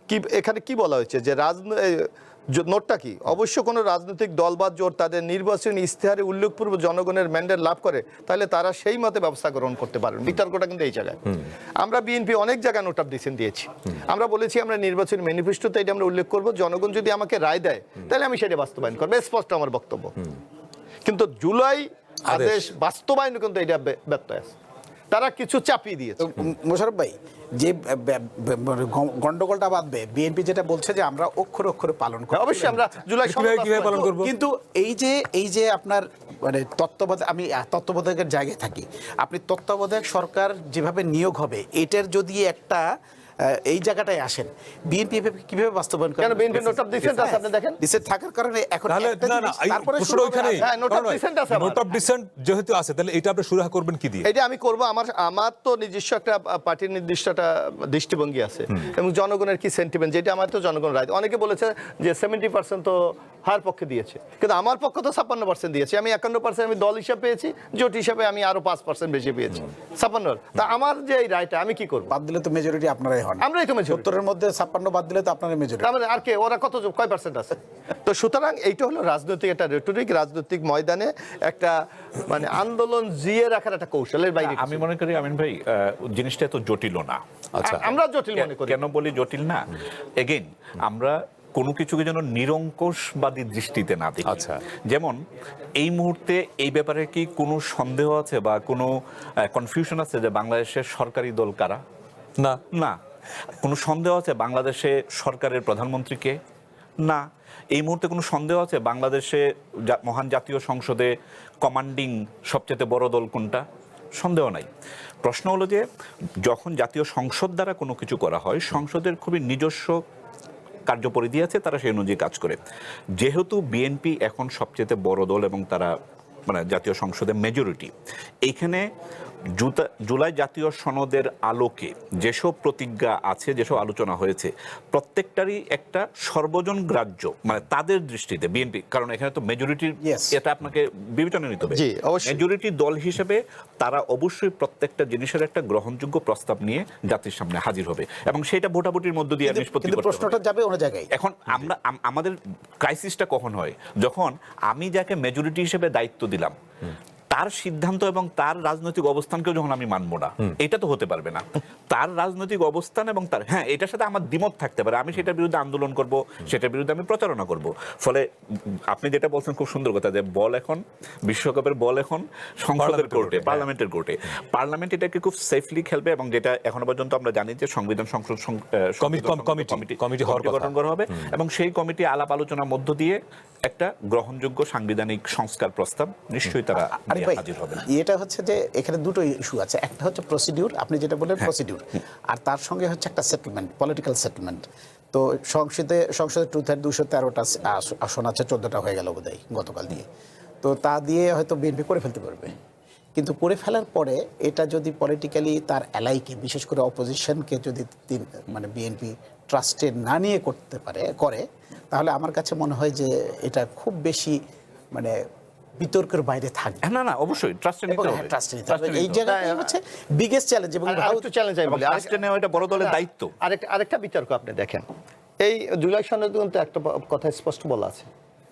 কি এখানে কি বলা হয়েছে, যে নোটটা কি, অবশ্য কোনো রাজনৈতিক দল বা জোট তাদের নির্বাচনী ইশতেহারে উল্লেখপূর্বক জনগণের ম্যান্ডেট লাভ করে, তাহলে তারা সেই মতে ব্যবস্থা গ্রহণ করতে পারেন। বিতর্কটা কিন্তু এই জায়গায়। আমরা বিএনপি অনেক জায়গায় নোট অফ ডিসিশন দিয়েছি, আমরা বলেছি আমরা নির্বাচনী ম্যানিফেস্টোতে এটা আমরা উল্লেখ করবো, জনগণ যদি আমাকে রায় দেয় তাহলে আমি সেটা বাস্তবায়ন করবো, স্পষ্ট আমার বক্তব্য। কিন্তু জুলাই আদেশ বাস্তবায়ন কিন্তু এটা ব্যর্থ আছে, তারা কিছু চাপিয়ে দিয়েছে। মোশাররফ ভাই, যে গন্ডগোলটা বাঁধবে, বিএনপি যেটা বলছে যে আমরা অক্ষরে অক্ষরে পালন করব, অবশ্যই আমরা জুলাই কিভাবে পালন করব, কিন্তু এই যে আপনার মানে তত্ত্বাবধায়ক, আমি তত্ত্বাবধায়কের জায়গায় থাকি, আপনি তত্ত্বাবধায়ক সরকার যেভাবে নিয়োগ হবে, এটার যদি একটা এই জায়গাটায় আসেন, বিএনপি কিভাবে বাস্তবায়ন করে? কেন বিএনপি নোট অফ ডিসেন্ট আছে, আপনি দেখেন ডিসেন্ট থাকার কারণে এখন তারপরে নোট অফ ডিসেন্ট যেহেতু আছে, তাহলে এটা আপনি সুরাহা করবেন কি দিয়ে? এটা আমি করব, আমার তো নিজস্ব একটা পার্টির নির্দিষ্ট একটা দৃষ্টিভঙ্গি আছে, এবং জনগণের কি সেন্টিমেন্ট, যেটা আমার তো জনগণ রায়। অনেকে বলেছে যে 70% তো হার পক্ষে দিয়েছে, কিন্তু আমার পক্ষ তো 56% দিয়েছে। আমি 51% আমি দল হিসাবে পেয়েছি, জোট হিসাবে আমি আরো 5% বেশি পেয়েছি, 56। তা আমার যে এই রায়টা আমি কি করব? বাদ দিলে তো মেজরিটি আপনারাই হন, আমরাই তো মেজরিটি। 70-এর মধ্যে 56 বাদ দিলে তো আপনারা মেজরিটি। আর কে, ওরা কয় পার্সেন্ট আছে? তো সুতরাং এইটা হলো রাজনৈতিক একটা রেটরিক, রাজনৈতিক ময়দানে একটা মানে আন্দোলন জিয়ে রাখার একটা কৌশলের বাইরে। আমি মনে করি আমিন ভাই, জিনিসটা এত জটিল না। আচ্ছা, আমরা জটিল মনে করি। কেন বলি জটিল না? এগেইন, আমরা কোনো কিছুকে যেন নিরঙ্কুশবাদী দৃষ্টিতে না দেখি। আচ্ছা, যেমন এই মুহূর্তে এই ব্যাপারে কি কোনো সন্দেহ আছে বা কোনো কনফিউশন আছে যে বাংলাদেশের সরকারি দল কারা? না। না। কোনো সন্দেহ আছে বাংলাদেশে সরকারের প্রধানমন্ত্রীকে? না। এই মুহূর্তে কোনো সন্দেহ আছে বাংলাদেশে মহান জাতীয় সংসদে কমান্ডিং সবচেয়ে বড় দল কোনটা? সন্দেহ নাই। প্রশ্ন হলো যে যখন জাতীয় সংসদ দ্বারা কোনো কিছু করা হয়, সংসদের খুবই নিজস্ব কার্যপরিধি আছে, তারা সেই অনুযায়ী কাজ করে। যেহেতু বিএনপি এখন সবচেয়ে বড় দল এবং তারা মানে জাতীয় সংসদের মেজরিটি, এইখানে জুলাই জাতীয় সনদের আলোকে যেসব প্রতিজ্ঞা আছে, যেসব আলোচনা হয়েছে, প্রত্যেকটারই একটা সর্বজন গ্রাহ্য, মানে তাদের দৃষ্টিতে বিএনপি, কারণ এখানে তো মেজরিটির Yes. এটা আপনাকে বিবেচনা নিতে হবে। জি, অবশ্যই। মেজরিটি দল হিসেবে তারা অবশ্যই প্রত্যেকটা জিনিসের একটা গ্রহণযোগ্য প্রস্তাব নিয়ে জাতির সামনে হাজির হবে এবং সেটা ভোটাভুটির মধ্য দিয়ে নিষ্পত্তি কিন্তু করতে হবে। প্রশ্নটা যাবে অন্য জায়গায়। এখন আমাদের ক্রাইসিসটা কখন হয়, যখন আমি যাকে মেজরিটি হিসেবে দায়িত্ব দিলাম তার সিদ্ধান্ত এবং তার রাজনৈতিক অবস্থানকেও যখন আমি মানবো না, এটা তো হতে পারবে না। তার রাজনৈতিক অবস্থান এবং তার, হ্যাঁ, এটার সাথে আমার দ্বিমত থাকতে পারে, আমি সেটার বিরুদ্ধে আন্দোলন করব, সেটার বিরুদ্ধে আমি প্রচারণা করব। ফলে আপনি যেটা বলছেন খুব সুন্দর কথা, যে বল এখন বিশ্বকাপের বল এখন সংসদের কোর্টে, পার্লামেন্টের কোর্টে। পার্লামেন্ট এটাকে খুব সেফলি খেলবে এবং যেটা এখনো পর্যন্ত আমরা জানি যে সংবিধান কমিটি গঠন করা হবে এবং সেই কমিটি আলাপ আলোচনার মধ্য দিয়ে একটা গ্রহণযোগ্য সাংবিধানিক সংস্কার প্রস্তাব নিশ্চয়ই তারা আরে ভাই, হাজির হবেন। এটা হচ্ছে যে এখানে দুটো ইস্যু আছে। একটা হচ্ছে প্রসিডিউর, আপনি যেটা বললেন প্রসিডিউর, আর তার সঙ্গে হচ্ছে একটা সেটেলমেন্ট, পলিটিক্যাল সেটেলমেন্ট। তো সংসদে 213টা আসন আছে, 14টা হয়ে গেল বোধহয় গতকাল দিয়ে। তো তা দিয়ে হয়তো বিএনপি করে ফেলতে পারবে, কিন্তু করে ফেলার পরে এটা যদি পলিটিক্যালি তার অ্যালাইকে, বিশেষ করে অপোজিশনকে যদি মানে বিএনপি ট্রাস্টে না নিয়ে করে, তাহলে আমার কাছে মনে হয় যে এটা খুব বেশি মানে বিতর্কের বাইরে থাকবে। না, অবশ্যই ট্রাস্টে নিতে হবে। ট্রাস্টে নিতে হবে। এই জায়গাটা হচ্ছে বিগেস্ট চ্যালেঞ্জ। এবং একটু চ্যালেঞ্জ আমি বলি, ট্রাস্টে নেওয়া এটা বড় দলের দায়িত্ব। আরেকটা বিতর্ক আপনি দেখেন, এই জুলাই সনদে কিন্তু একটা কথা স্পষ্ট বলা আছে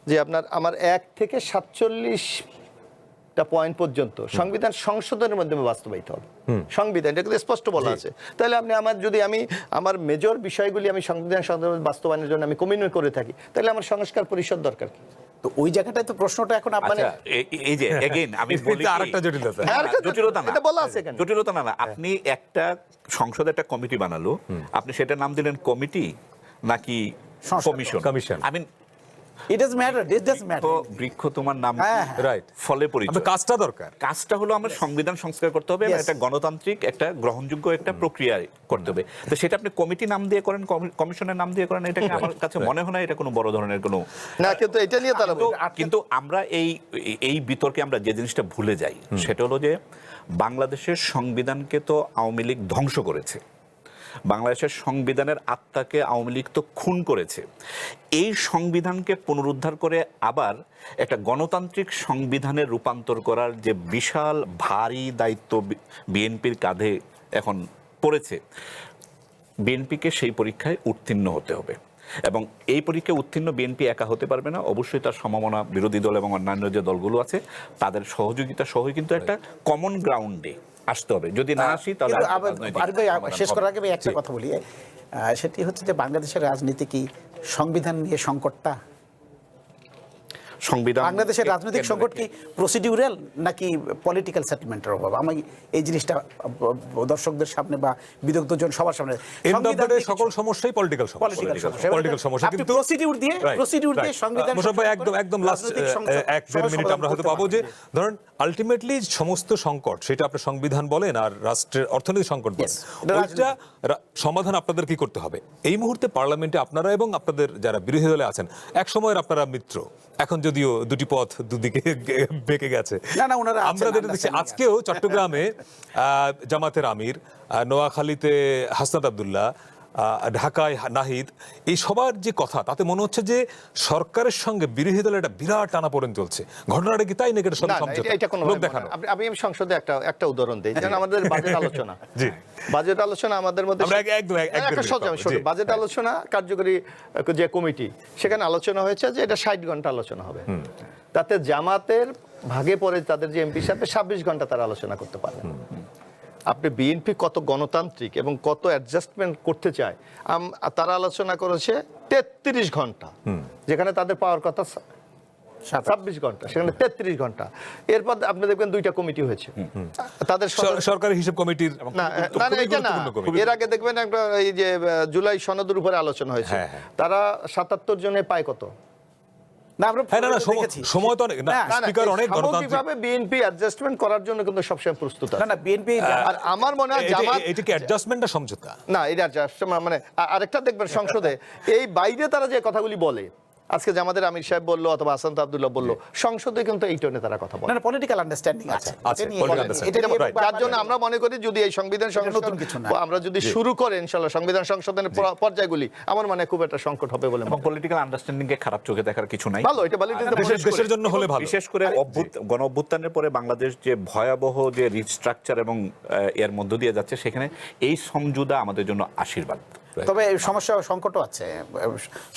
যে আমার 1 থেকে 47টা পয়েন্ট পর্যন্ত সংবিধান সংশোধনের মাধ্যমে বাস্তবায়িত হবে। সংবিধান এটা কিন্তু স্পষ্ট বলা আছে। তাহলে আপনি আমার মেজর বিষয়গুলি আমি সংবিধান বাস্তবায়নের জন্য আমি কমিটমেন্ট করে থাকি, তাহলে আমার সংস্কার পরিষদ দরকার কি? তো ওই জায়গাটায় তো প্রশ্নটা এখন আপনার আচ্ছা, এই যে এগেইন আমি বলি আরেকটা জটিলতা। জটিলতা না, এটা বলা আছে এখানে। জটিলতা না, আপনি একটা সংসদে একটা কমিটি বানালো, আপনি সেটার নাম দিলেন কমিটি নাকি কমিশন? আমি it does matter, it does matter. বৃক্ষ তোমার নাম রাইট, ফলে পরিচয়। কাজটা দরকার। কাজটা হলো আমরা সংবিধান সংস্কার করতে হবে, একটা গণতান্ত্রিক একটা গ্রহণযোগ্য একটা প্রক্রিয়া করতে হবে। তো সেটা আপনি কমিটি নাম দিয়ে করেন, কমিশনের নাম দিয়ে করেন, এটাকে আমার কাছে মনে হয় না এটা কোনো বড় ধরনের কোনো না, কিন্তু এটা নিয়ে তারা কিন্তু আমরা এই বিতর্কে আমরা যে জিনিসটা ভুলে যাই সেটা হলো যে বাংলাদেশের সংবিধানকে তো আওয়ামী লীগ ধ্বংস করেছে, বাংলাদেশের সংবিধানের আত্মাকে আওয়ামী লীগ তো খুন করেছে। এই সংবিধানকে পুনরুদ্ধার করে আবার একটা গণতান্ত্রিক সংবিধানে রূপান্তর করার যে বিশাল ভারী দায়িত্ব বিএনপির কাঁধে এখন পড়েছে, বিএনপিকে সেই পরীক্ষায় উত্তীর্ণ হতে হবে এবং এই পরীক্ষায় উত্তীর্ণ বিএনপি একা হতে পারবে না, অবশ্যই তার সমমনা বিরোধী দল এবং অন্যান্য যে দলগুলো আছে তাদের সহযোগিতা সহ কিন্তু একটা কমন গ্রাউন্ডে আসতে হবে। যদি না আসি তাহলে শেষ করার আগে আমি একটা কথা বলি, সেটি হচ্ছে যে বাংলাদেশের রাজনীতি কি সংবিধান নিয়ে সংকটটা? সংবিধান, বাংলাদেশের রাজনৈতিক সংকট কি প্রসিডিউরাল নাকি পলিটিক্যাল সেটেলমেন্টের অভাব? আমি এই জিনিসটা দর্শকদের সামনে বা বিদগ্ধজন সবার সামনে, সকল সমস্যাই পলিটিক্যাল সমস্যা, কিন্তু প্রসিডিউর দিয়ে সংবিধান একদম লাস্ট 1-1.5 মিনিট আমরা হয়তো পাবো যে ধরুন আলটিমেটলি সমস্ত সংকট, সেটা আপনার সংবিধান বলেন আর রাষ্ট্রের অর্থনৈতিক সংকট বলেন, ওইটা সমাধান আপনাদের কি করতে হবে? এই মুহূর্তে পার্লামেন্টে আপনারা এবং আপনাদের যারা বিরোধী দলে আছেন এক সময়ের আপনারা মিত্র, এখন যদিও দুটি পথ দুদিকে বেঁকে গেছে। আমরা যেটা দেখছি আজকেও চট্টগ্রামে জামাতের আমির, নোয়াখালীতে হাসনাত আব্দুল্লাহ, ঢাকায় নাহিদ, এই সবার যে কথা তাতে মনে হচ্ছে যে সরকারের সঙ্গে বিরোধী দলের একটা বিরাট টানাপোড়েন চলছে। ঘটনাটা কি তাই নাকি এটা সমঝোতা? লোক দেখানো। আমি সংসদে একটা উদাহরণ দিই, যেন আমাদের বাজেট আলোচনা, বাজেট আলোচনা আমাদের মধ্যে বাজেট আলোচনা কার্যকরী যে কমিটি, সেখানে আলোচনা হয়েছে যে এটা 60 ঘন্টা আলোচনা হবে। তাতে জামাতের ভাগে পড়ে তাদের যে এমপি সাথে 26 ঘন্টা তারা আলোচনা করতে পারে। আপনি বিএনপি কত গণতান্ত্রিক এবং কত অ্যাডজাস্টমেন্ট করতে চায়, তারা আলোচনা করেছে 33 ঘন্টা, যেখানে তাদের পাওয়ার কথা 26 ঘন্টা, সেখানে 33 ঘন্টা। এরপর আপনি দেখবেন 2টা কমিটি হয়েছে, তাদের সরকারি হিসাব কমিটির এর আগে দেখবেন একটা এই যে জুলাই সনদের উপরে আলোচনা হয়েছে, তারা 77 জনে পায় কত? বিএনপি অ্যাডজাস্টমেন্ট করার জন্য কিন্তু সবসময় প্রস্তুত আছে। বিএনপি, আর আমার মনে হয় জামাত এটা কি অ্যাডজাস্টমেন্ট না সমঝোতা? না, এটা মানে আরেকটা দেখবেন সংসদে এই বাইরে তারা যে কথাগুলি বলে, আজকে যে আমাদের আমির সাহেব বললো অথবা হাসান আব্দুল্লাহ বললো, সংসদে কিন্তু এই টোনে তারা কথা বলে। না পলিটিক্যাল আন্ডারস্ট্যান্ডিং আছে আছে, এটা নিয়ে- political understanding। এটা নিয়ে Right. যার জন্য আমরা মনে করি যদি এই সংবিধান সংস্কার নতুন কিছু না। আমরা যদি শুরু করে ইনশাআল্লাহ সংবিধান সংশোধনের পর্যায়গুলি, আমার মনে হয় খুব একটা সংকট হবে বলে এবং পলিটিক্যাল আন্ডারস্ট্যান্ডিং কে খারাপ চোখে দেখার কিছু নাই। ভালো, এটা validate দেশের জন্য হলে ভালো। বিশেষ করে গণ অভ্যুত্থানের পরে বাংলাদেশ যে ভয়াবহ যে রিস্ট্রাকচার এবং এর মধ্য দিয়ে যাচ্ছে, সেখানে এই সমঝোতা আমাদের জন্য আশীর্বাদ। তবে সমস্যা সংকটও আছে,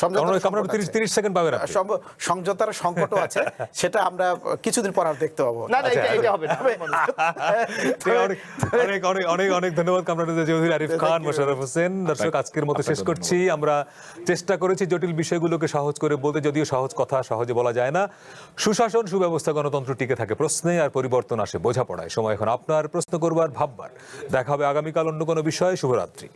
আমরা 30 সেকেন্ড পাবেন আপনি। সমঝোতার সংকটও আছে, সেটা আমরা কিছুদিন পর আর দেখতে পাবো। না না, এটা হবে না। অনেক ধন্যবাদ কামরান চৌধুরী, আরিফ খান, মোশাররফ হোসেন। দর্শক, আজকের মতো শেষ করছি। আমরা চেষ্টা করেছি জটিল বিষয়গুলোকে সহজ করে বলতে, যদিও সহজ কথা সহজে বলা যায় না। সুশাসন, সুব্যবস্থা, গণতন্ত্র টিকে থাকে প্রশ্নে, আর পরিবর্তন আসে বোঝাপড়ায়। সময় এখন আপনার প্রশ্ন করবার, ভাববার। দেখা হবে আগামীকাল অন্য কোনো বিষয়ে। শুভরাত্রি।